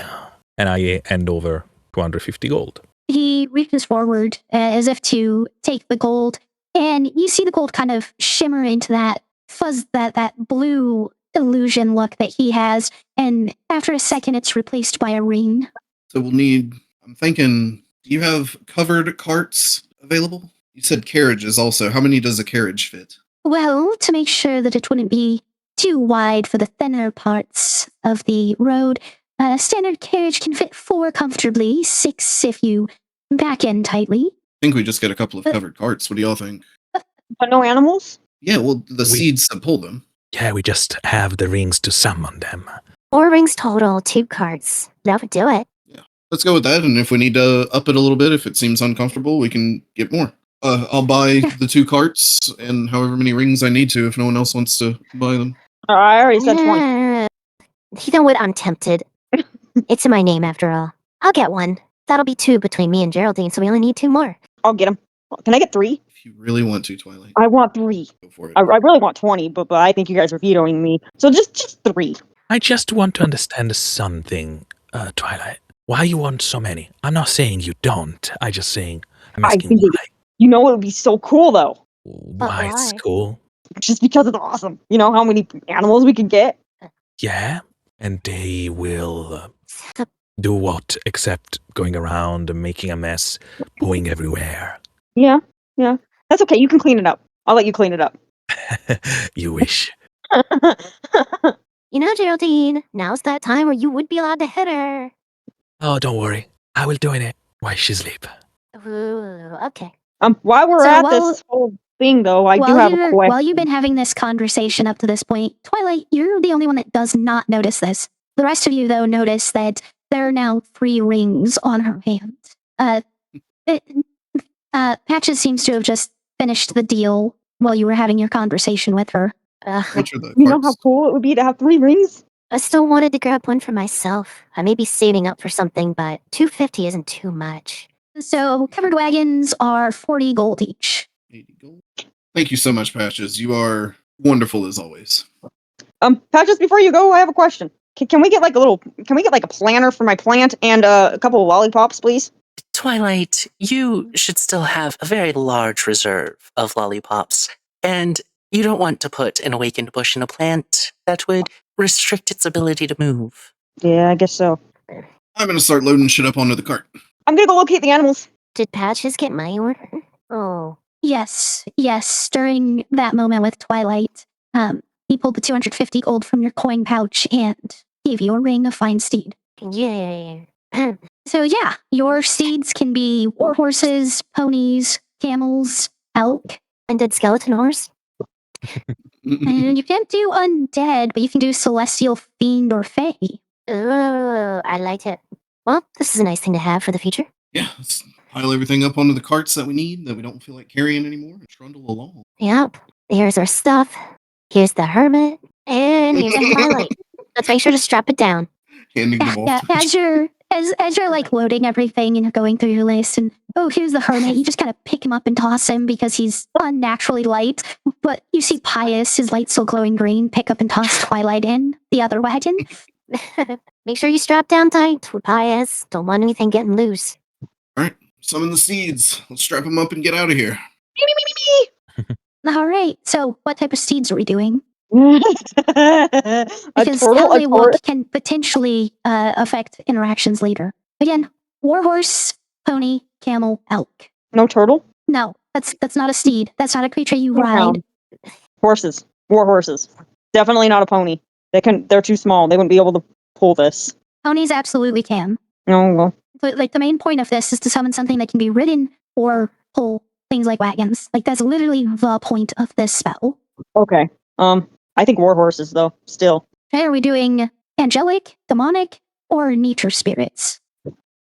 And I hand over 250 gold. He reaches forward as if to take the gold, and you see the gold kind of shimmer into that fuzz, that blue illusion look that he has, and after a second it's replaced by a ring. So we'll need, I'm thinking, do you have covered carts available? You said carriages also. How many does a carriage fit? Well, to make sure that it wouldn't be too wide for the thinner parts of the road, a standard carriage can fit 4 comfortably, 6 if you back end tightly. I think we just get a couple of covered carts. What do y'all think? But no animals? Yeah, well, the seeds to pull them. Yeah, we just have the rings to summon them. 4 rings total, 2 carts. That would do it. Let's go with that, and if we need to up it a little bit, if it seems uncomfortable, we can get more. I'll buy the 2 carts and however many rings I need to if no one else wants to buy them. I already said 20. You know what? I'm tempted. It's in my name after all. I'll get one. That'll be 2 between me and Geraldine, so we only need 2 more. I'll get them. Can I get 3? If you really want to, Twilight, I want 3. go for it. I really want 20, but I think you guys are vetoing me. So just 3. I just want to understand something, Twilight. Why you want so many? I'm not saying you don't. I'm asking think why. You know it would be so cool, though. Why it's why? cool. Just because it's awesome. You know how many animals we could get? Yeah, and they will do what except going around and making a mess, pooing everywhere. Yeah. That's okay. You can clean it up. I'll let you clean it up. You wish. You know, Geraldine, now's that time where you would be allowed to hit her. Oh, don't worry. I will doing it while she sleep. Ooh, okay. While we're So at while- this whole thing, though, I do have a question. While you've been having this conversation up to this point, Twilight, you're the only one that does not notice this. The rest of you, though, notice that there are now 3 rings on her hand. Patches seems to have just finished the deal while you were having your conversation with her. Which are the You know how carts? cool it would be to have 3 rings? I still wanted to grab one for myself. I may be saving up for something, but 250 isn't too much. So covered wagons are 40 gold each. 80 gold. Thank you so much, Patches. You are wonderful as always. Patches, before you go, I have a question. Can we get like a planner for my plant and a couple of lollipops, please? Twilight, you should still have a very large reserve of lollipops, and you don't want to put an awakened bush in a plant that would restrict its ability to move. Yeah, I guess so. I'm gonna start loading shit up onto the cart. I'm gonna go locate the animals. Did Patches get my order? Oh. Yes. During that moment with Twilight, he pulled the 250 gold from your coin pouch and gave you a ring of fine steed. Yeah. So yeah, your steeds can be war horses, ponies, camels, elk. And did skeleton horse? And you can't do undead, but you can do celestial, fiend, or fae. Oh, I like it. Well, this is a nice thing to have for the future. Yeah, let's pile everything up onto the carts that we need, that we don't feel like carrying anymore, and trundle along. Yep. Here's our stuff. Here's the hermit. And here's the Twilight. Let's make sure to strap it down. Handing them off. Yeah, as you're like loading everything and going through your list, and here's the hermit. You just kind of pick him up and toss him because he's unnaturally light. But you see Pius, his light still glowing green, pick up and toss Twilight in the other wagon. Make sure you strap down tight with Pius. Don't want anything getting loose. All right, summon the steeds. Let's strap them up and get out of here. All right. So, what type of steeds are we doing? A Because turtle, how a they tor- look can potentially affect interactions later. Again, warhorse, pony, camel, elk. No turtle? No, that's not a steed. That's not a creature you No. ride. Horses. War horses. Definitely not a pony. They're too small. They wouldn't be able to pull this. Ponies absolutely can. No, well. But like the main point of this is to summon something that can be ridden or pull things like wagons. Like that's literally the point of this spell. Okay. I think war horses though, still. Okay, are we doing angelic, demonic, or nature spirits?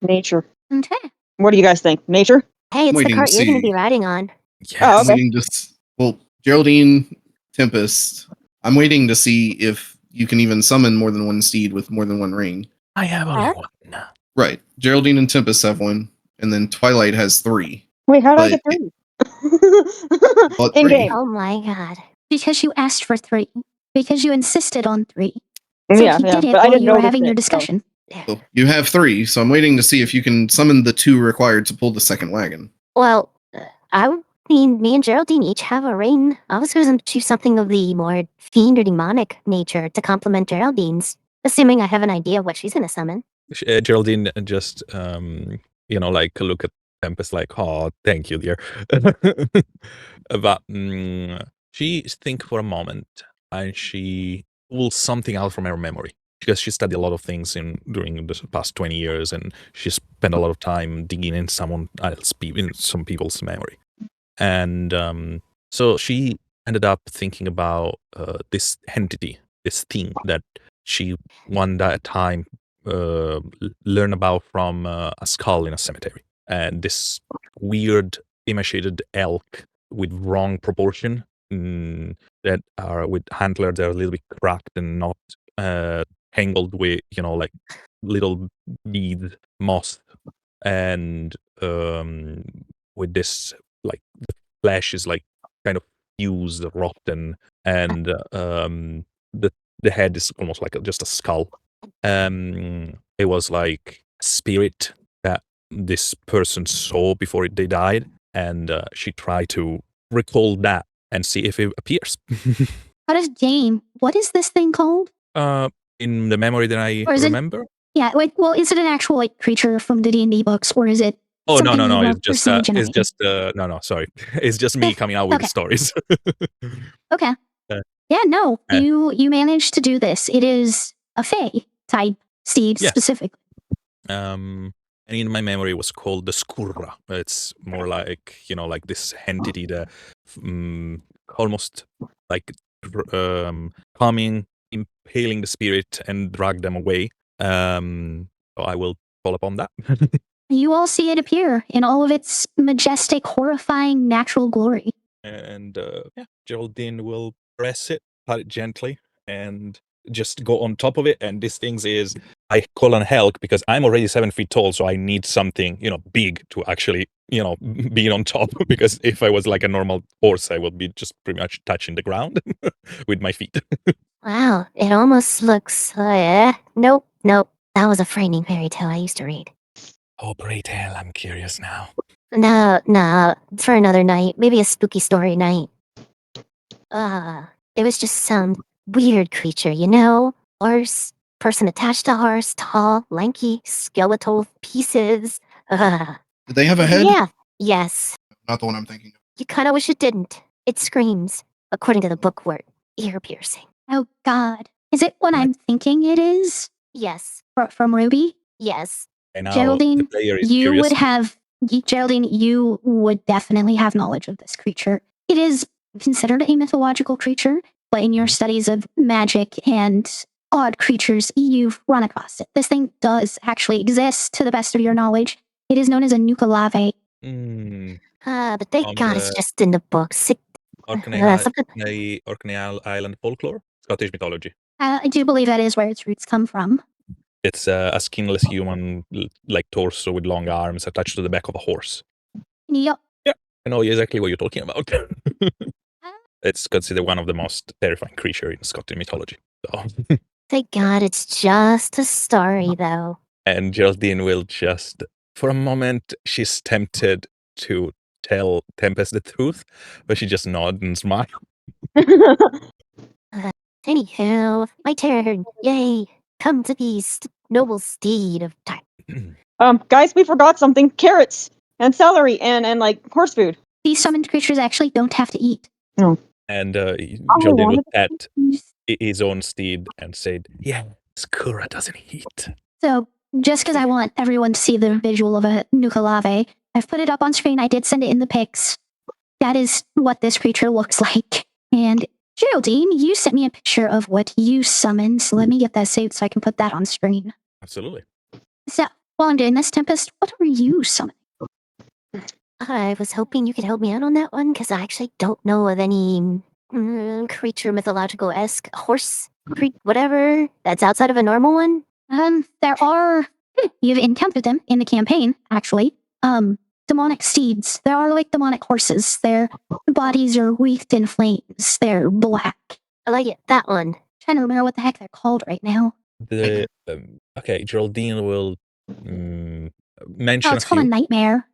Nature. Okay. What do you guys think? Nature? Hey, it's the Waiting to cart you're going to see. be riding on. Yes. Oh, I'm okay. waiting well, Geraldine, Tempest, I'm waiting to see if you can even summon more than one steed with more than one ring. I have only Huh? one. Right. Geraldine and Tempest have one, and then Twilight has 3. Wait, how did I But get 3? But In 3. game. Oh my god. Because you asked for 3. Because you insisted on 3. So Yeah, he did it but I while didn't you were notice having your it, so. discussion. So you have 3, so I'm waiting to see if you can summon the 2 required to pull the second wagon. Well, I mean, me and Geraldine each have a ring. I was going to choose something of the more fiend or demonic nature to complement Geraldine's, assuming I have an idea of what she's going to summon. Geraldine just, like look at Tempest like, oh, thank you, dear. But she think for a moment and she pulls something out from her memory because she studied a lot of things during the past 20 years and she spent a lot of time digging in someone else, in some people's memory. And so she ended up thinking about this entity, this thing that she one time learn about from a skull in a cemetery, and this weird emaciated elk with wrong proportion that are with antlers that are a little bit cracked and not tangled with like little bead moss, and with this like the flesh is like kind of fused, rotten, and the head is almost like just a skull. It was like a spirit that this person saw before they died, and she tried to recall that and see if it appears. How does Jane? What is this thing called? In the memory that I Or is it- remember. Yeah, like, well, is it an actual like creature from the D&D books, or is it? Oh no, something no, you no! have It's just personally generated? no, sorry. It's just me coming out with Okay. stories. Okay. Yeah, no, you managed to do this. It is a fae type steed Yeah. specifically. And in my memory it was called the Skurra. It's more like like this entity that almost like coming, impaling the spirit and drag them away. So I will follow up on that. You all see it appear in all of its majestic, horrifying natural glory. And Geraldine will press it, pat it gently, and just go on top of it. And this thing is, I call on help because I'm already 7 feet tall, so I need something, big to actually, be on top. Because if I was like a normal horse, I would be just pretty much touching the ground with my feet. Wow, it almost looks. Nope. That was a frightening fairy tale I used to read. Oh, pray tell, I'm curious now. No, for another night. Maybe a spooky story night. It was just some weird creature, Horse, person attached to horse, tall, lanky, skeletal pieces. Did they have a head? Yeah, yes. Not the one I'm thinking of. You kind of wish it didn't. It screams, according to the book word, ear piercing. Oh God. Is it what I'm thinking it is? Yes, From Ruby? yes. And now Geraldine, the player is you curious. Geraldine, you would definitely have knowledge of this creature. It is considered a mythological creature, but in your studies of magic and odd creatures, you've run across it. This thing does actually exist, to the best of your knowledge. It is known as a nukalave. But thank On God it's the just in the books. Orkney Island folklore, Scottish mythology. I do believe that is where its roots come from. It's a skinless human, like torso with long arms attached to the back of a horse. Yup. Yeah, I know exactly what you're talking about. It's considered one of the most terrifying creatures in Scottish mythology. So. Thank God it's just a story, though. And Geraldine will just, for a moment, she's tempted to tell Tempest the truth, but she just nods and smiles. Anywho, my turn. Yay. Come to peace, noble steed of time. Guys, we forgot something. Carrots and celery and like horse food. These summoned creatures actually don't have to eat. And Geraldine will pet his own steed and said, "Yeah, Skura doesn't eat." So, just because I want everyone to see the visual of a nukalave, I've put it up on screen. I did send it in the pics. That is what this creature looks like. And Geraldine, you sent me a picture of what you summoned. So let me get that saved so I can put that on screen. Absolutely. So, while I'm doing this, Tempest, what are you summoning? I was hoping you could help me out on that one, because I actually don't know of any creature mythological-esque horse, whatever, that's outside of a normal one. There are, you've encountered them in the campaign, actually. Demonic steeds. There are like demonic horses. Their bodies are wreathed in flames. They're black. I like it, that one. Trying to remember what the heck they're called right now. Okay, Geraldine will mention it's called a nightmare.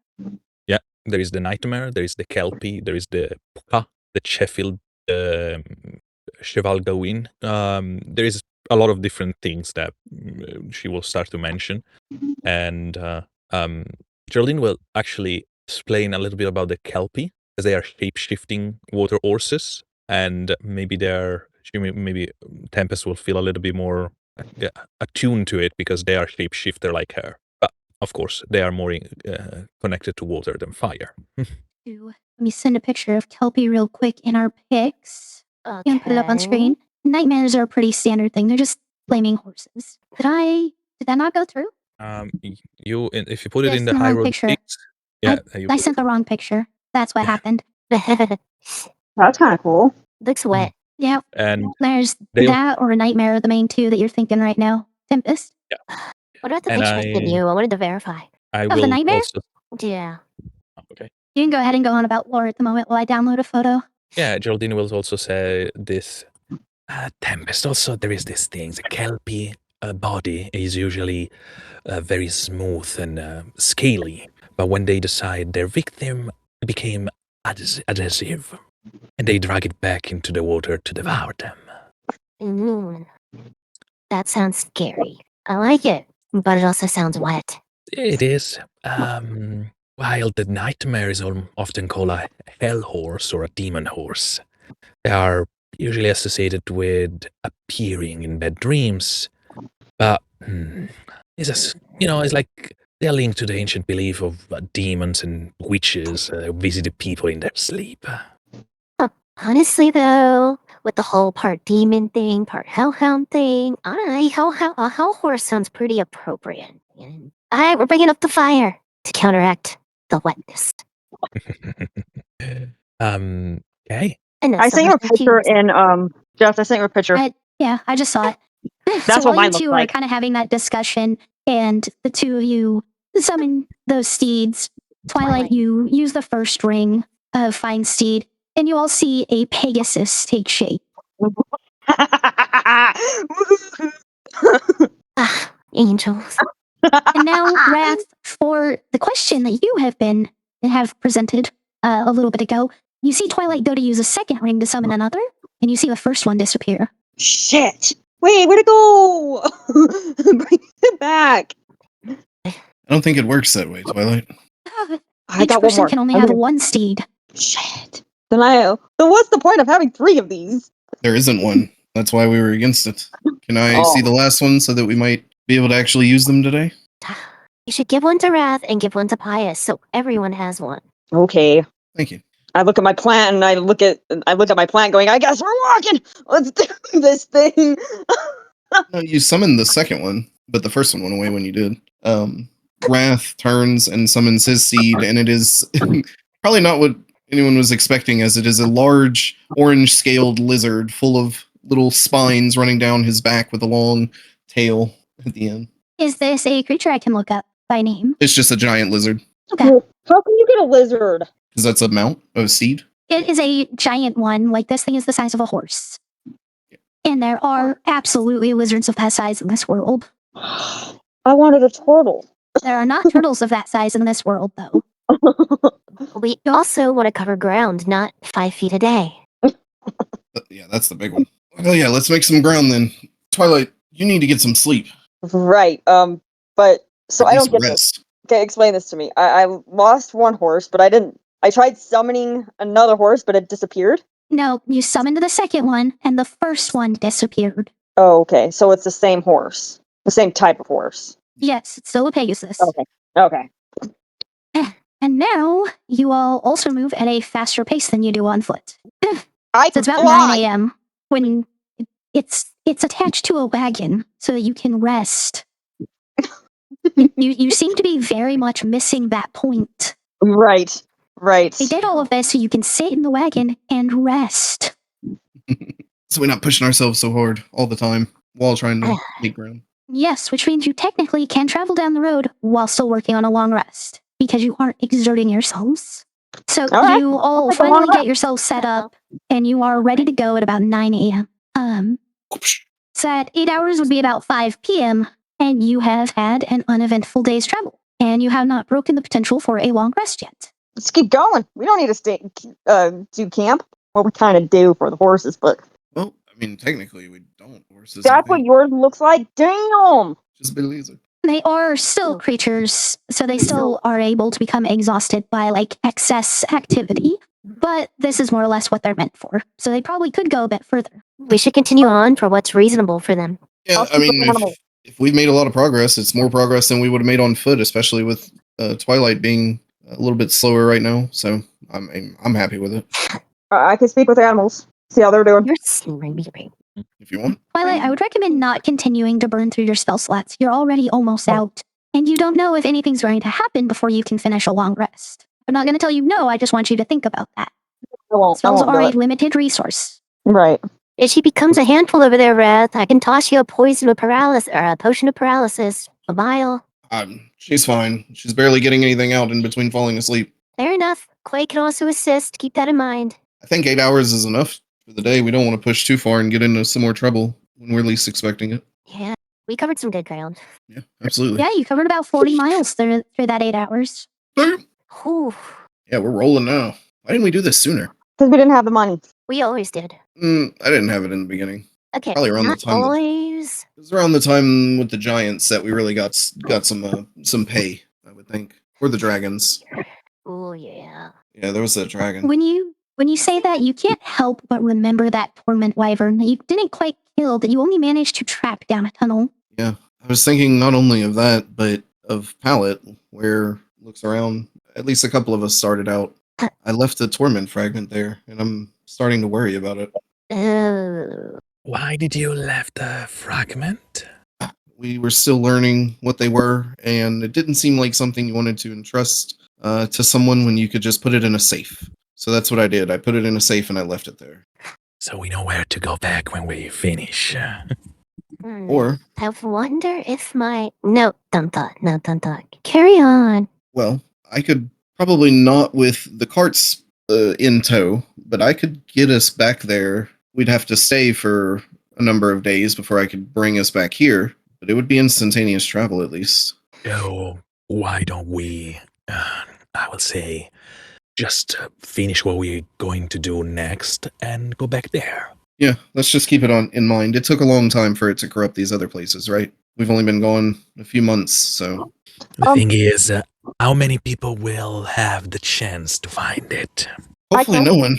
Yeah, there is the nightmare, there is the kelpie, there is the puka, the Sheffield, Cheval Gawain. There is a lot of different things that she will start to mention, and Geraldine will actually explain a little bit about the kelpie, as they are shape-shifting water horses, and maybe maybe Tempest will feel a little bit more attuned to it because they are shapeshifter like her. But of course, they are more connected to water than fire. Let me send a picture of kelpie real quick in our pics. Okay. You can put it up on screen. Nightmares are a pretty standard thing. They're just flaming horses. Did that not go through? If you put it Yes, in the the wrong Highroad picture. pics, yeah, I sent the wrong picture. That's what happened. That's kind of cool. Looks wet. Yeah. And there's that or a nightmare are the main two that you're thinking right now. Tempest? Yeah. What about the picture I sent you? I wanted to verify. I Of will the nightmare? also. Yeah. Okay. You can go ahead and go on about lore at the moment while I download a photo. Yeah, Geraldine will also say this. Tempest, also, there is this thing. The kelpie body is usually very smooth and scaly. But when they decide their victim became adhesive, and they drag it back into the water to devour them. That sounds scary. I like it, but it also sounds wet. It is. While the nightmare is often called a hell horse or a demon horse, they are usually associated with appearing in bad dreams. But it's like they're linked to the ancient belief of demons and witches visiting people in their sleep. Honestly, though, with the whole part demon thing, part hellhound thing, I don't know, a hell horse sounds pretty appropriate. Alright, we're bringing up the fire to counteract the wetness. Okay. I sent you a picture in Jeff. I sent you a picture. Yeah, I just saw it. That's so what while you mine looks two are like. kind of having that discussion, and the two of you summon those steeds, Twilight, you use the first ring of Find Steed, and you all see a Pegasus take shape. Ah, angels. And now, Wrath, for the question that you have presented a little bit ago, you see Twilight go to use a second ring to summon another, and you see the first one disappear. Shit! Wait, where'd it go? Bring it back. I don't think it works that way, Twilight. I Each got one person more. can only I'm have gonna- one steed. Shit. Then what's the point of having 3 of these? There isn't one. That's why we were against it. Can I see the last one so that we might be able to actually use them today? You should give one to Wrath and give one to Pius, so everyone has one. Okay. Thank you. I look at my plant and I look at my plant going, I guess we're walking. Let's do this thing. No, you summoned the second one, but the first one went away when you did. Wrath turns and summons his seed, and it is probably not what anyone was expecting, as it is a large orange-scaled lizard full of little spines running down his back with a long tail at the end. Is this a creature I can look up by name? It's just a giant lizard, Okay. How can you get a lizard? because that's a mount of a seed. It is a giant one. Like, this thing is the size of a horse. And there are absolutely lizards of that size in this world. I wanted a turtle. There are not turtles of that size in this world, though. We also want to cover ground, not 5 feet a day. Yeah, that's the big one. Oh yeah, let's make some ground then. Twilight, you need to get some sleep. Right. But so At I least don't get this. rest. Okay, explain this to me. I lost one horse, but I didn't. I tried summoning another horse, but it disappeared. No, you summoned the second one, and the first one disappeared. Oh, okay. So it's the same horse, the same type of horse. Yes, it's still a Pegasus. Okay. Okay. And now, you all also move at a faster pace than you do on foot. I So it's about 9 a.m. when it's attached to a wagon so that you can rest. you seem to be very much missing that point. Right. Right. They did all of this so you can sit in the wagon and rest. So we're not pushing ourselves so hard all the time while trying to make ground. Yes, which means you technically can travel down the road while still working on a long rest because you aren't exerting yourselves. So right. you all I'll take a long finally get rest. yourselves set up and you are ready to go at about 9 a.m. So at 8 hours would be about 5 p.m. and you have had an uneventful day's travel and you have not broken the potential for a long rest yet. Let's keep going. We don't need to do camp. Well, we kind of do for the horses, but Well, I mean, technically we don't. Horses. that's what yours looks like. Damn. Just a bit lizard. They are still creatures, so they still are able to become exhausted by like excess activity. But this is more or less what they're meant for. So they probably could go a bit further. We should continue on for what's reasonable for them. Yeah, I mean, if we've made a lot of progress, it's more progress than we would have made on foot, especially with Twilight being a little bit slower right now. So I'm happy with it. I can speak with animals. See how they're doing. You're sleeping. If you want. Twilight, I would recommend not continuing to burn through your spell slots. You're already almost out. And you don't know if anything's going to happen before you can finish a long rest. I'm not going to tell you no, I just want you to think about that. Spells are a limited resource. Right. If she becomes a handful over there, Wrath, I can toss you a potion of paralysis or a potion of paralysis. A vial. She's fine. She's barely getting anything out in between falling asleep. Fair enough. Quay can also assist. Keep that in mind. I think 8 hours is enough for the day. We don't want to push too far and get into some more trouble when we're least expecting it. Yeah, we covered some good ground. Yeah, absolutely. Yeah, you covered about 40 miles through that 8 hours. Whew. Yeah, we're rolling now. Why didn't we do this sooner? Because we didn't have the money. We always did. I didn't have it in the beginning. Okay, Probably around the not time. always. It was around the time with the giants that we really got some pay, I would think, or the dragons. Oh yeah. Yeah, there was a dragon. When you say that, you can't help but remember that torment wyvern that you didn't quite kill, that you only managed to track down a tunnel. Yeah, I was thinking not only of that, but of Pallet, where looks around. At least a couple of us started out. I left the torment fragment there, and I'm starting to worry about it. Why did you left the fragment? We were still learning what they were, and it didn't seem like something you wanted to entrust to someone when you could just put it in a safe. So that's what I did. I put it in a safe and I left it there. So we know where to go back when we finish. Or, I wonder if my... No, don't thought. No, don't thought. Carry on. well, I could probably not with the carts in tow, but I could get us back there. We'd have to stay for a number of days before I could bring us back here, but it would be instantaneous travel at least. So why don't we, I will say, just finish what we're going to do next and go back there. Yeah, let's just keep it in mind. It took a long time for it to corrupt these other places, right? We've only been gone a few months, so The thing is, how many people will have the chance to find it? hopefully no one.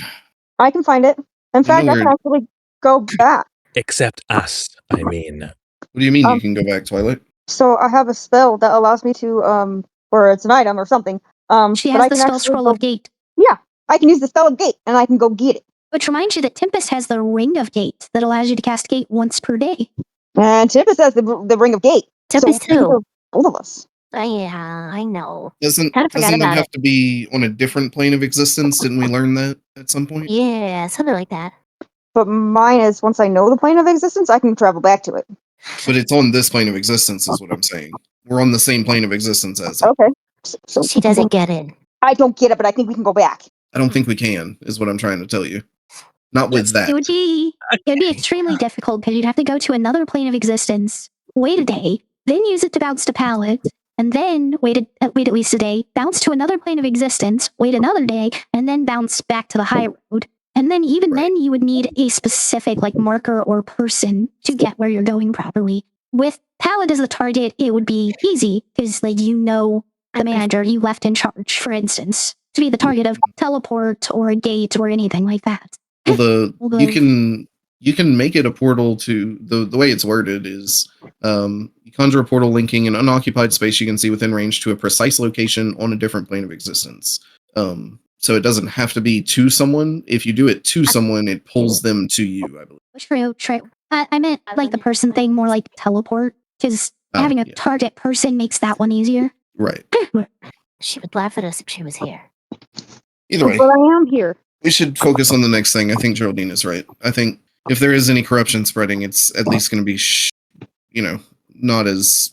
I can find it. In fact, know I can where- actually go back. Except us, I mean. What do you mean Um, you can go back, Twilight? So I have a spell that allows me to, or it's an item or something. She but has I the can spell actually Scroll go- of Gate, Yeah, I can use the spell of gate, and I can go get it. which reminds you that Tempest has the Ring of Gate that allows you to cast Gate once per day. And Tempest has the ring of gate. Tempest so too. both of us. Yeah, I know. Doesn't Kinda forgot that about have it. to be on a different plane of existence? Didn't we learn that at some point? Yeah, something like that. But mine is once I know the plane of existence, I can travel back to it. But it's on this plane of existence, is what I'm saying. We're on the same plane of existence as it. Okay. So She doesn't get it. I don't get it, but I think we can go back. I don't think we can, is what I'm trying to tell you. Not with that. It would be extremely difficult because you'd have to go to another plane of existence, wait a day, then use it to bounce to pallet, and then wait at least a day, bounce to another plane of existence, wait another day, and then bounce back to the high road. And then even then you would need a specific like marker or person to get where you're going properly. With pallet as the target, it would be easy because like you know the manager you left in charge, for instance, to be the target of teleport or a gate or anything like that. Well, Although- you can make it a portal to the way it's worded is you conjure a portal linking an unoccupied space you can see within range to a precise location on a different plane of existence. So it doesn't have to be to someone. If you do it to someone, it pulls them to you, I believe. True. I meant like the person thing, more like teleport, because Oh, having a yeah. target person makes that one easier. Right. She would laugh at us if she was here. Either way, But I am here. we should focus on the next thing. I think Geraldine is right. I think if there is any corruption spreading, it's at least going to be, not as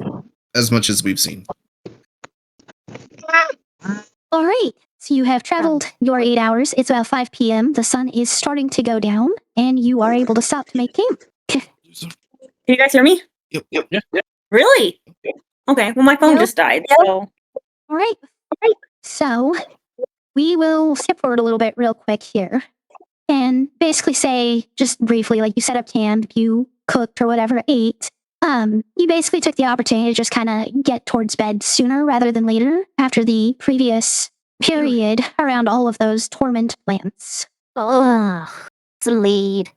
much as we've seen. All right. So you have traveled your 8 hours. It's about 5 p.m. The sun is starting to go down, and you are able to stop to make camp. Can you guys hear me? Yep. Yeah. Really? Okay. Well, my phone Yep. just died. Yep. So All right. So we will skip forward a little bit real quick here and basically say, just briefly, like you set up camp, you cooked or whatever, ate. You basically took the opportunity to just kind of get towards bed sooner rather than later after the previous period around all of those torment plants. Ugh. Sleep.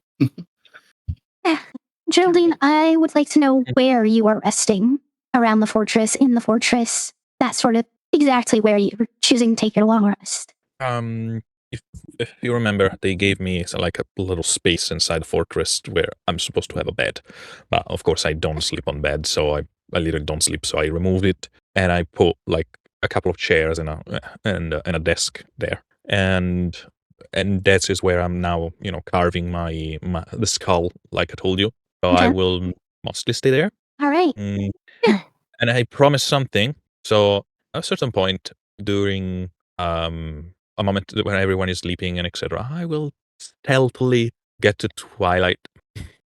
Geraldine, I would like to know where you are resting around the fortress, in the fortress, that sort of exactly where you're choosing to take your long rest. If you remember, they gave me like a little space inside the fortress where I'm supposed to have a bed. But of course, I don't sleep on bed, so I literally don't sleep. So I removed it and I put like a couple of chairs and a desk there, and that is where I'm now, carving my the skull, like I told you. So I Okay. will mostly stay there. All right. And I promised something. So at a certain point during a moment when everyone is sleeping and etc., I will stealthily get to Twilight.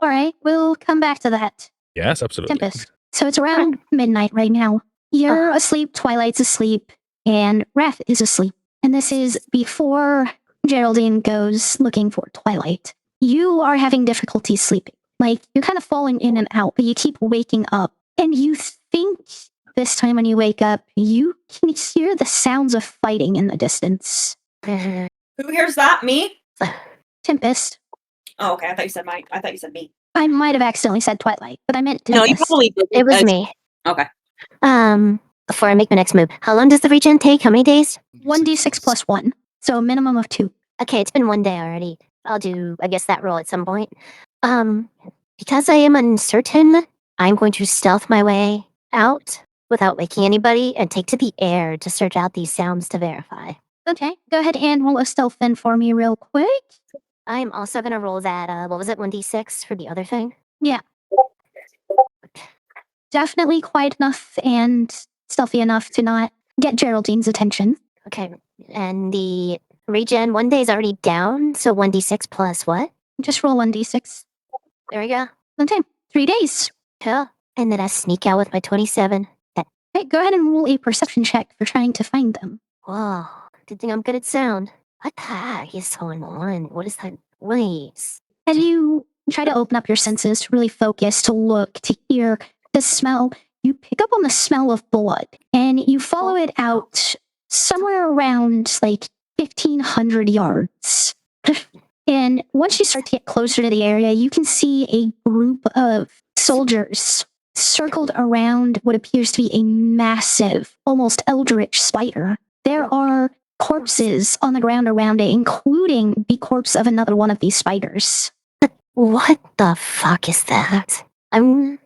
All right. We'll come back to that. Yes, absolutely. Tempest. So it's around midnight right now. You're asleep, Twilight's asleep, and Wrath is asleep. And this is before Geraldine goes looking for Twilight. You are having difficulty sleeping. Like, you're kind of falling in and out, but you keep waking up. And you think this time when you wake up, you can hear the sounds of fighting in the distance. who hears that? Me? Tempest. Oh, okay. I thought you said me. I might have accidentally said Twilight, but I meant No, Tempest. you probably did. It was me. Okay. Before I make my next move, how long does the regen take? How many days? 1d6 plus 1. So a minimum of 2. Okay, it's been 1 day already. I'll do, I guess, that roll at some point. Because I am uncertain, I'm going to stealth my way out without waking anybody and take to the air to search out these sounds to verify. Okay, go ahead and roll a stealth then for me real quick. I'm also gonna roll that, what was it, 1d6 for the other thing? Yeah. Definitely quiet enough and stealthy enough to not get Geraldine's attention. Okay, and the regen, 1 day is already down, so 1d6 plus what? Just roll 1d6. There we go. Okay, 3 days. Cool. And then I sneak out with my 27. Okay, go ahead and roll a perception check for trying to find them. Whoa, good thing I'm good at sound. What the heck is going on? What is that noise? As you try to open up your senses, to really focus, to look, to hear, to smell, you pick up on the smell of blood and you follow it out somewhere around like 1,500 yards. And once you start to get closer to the area, you can see a group of soldiers circled around what appears to be a massive, almost eldritch spider. There are corpses on the ground around it, including the corpse of another one of these spiders. What the fuck is that? I'm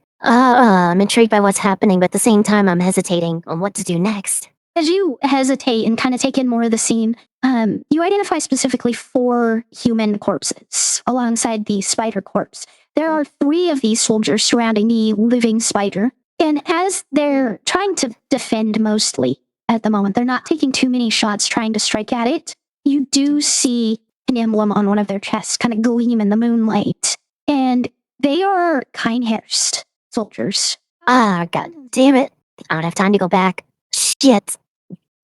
intrigued by what's happening, but at the same time, I'm hesitating on what to do next. As you hesitate and kind of take in more of the scene, you identify specifically 4 human corpses alongside the spider corpse. There are 3 of these soldiers surrounding the living spider, and as they're trying to defend mostly at the moment, they're not taking too many shots trying to strike at it. You do see an emblem on one of their chests kind of gleam in the moonlight, and they are Keinherst soldiers. Ah, god damn it. I don't have time to go back. Shit.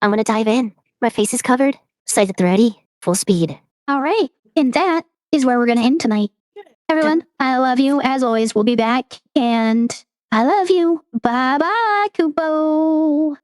I'm gonna dive in. My face is covered. Sights at the ready. Full speed. All right, and that is where we're going to end tonight. Everyone, I love you. As always, we'll be back, and I love you. Bye-bye, Kupo.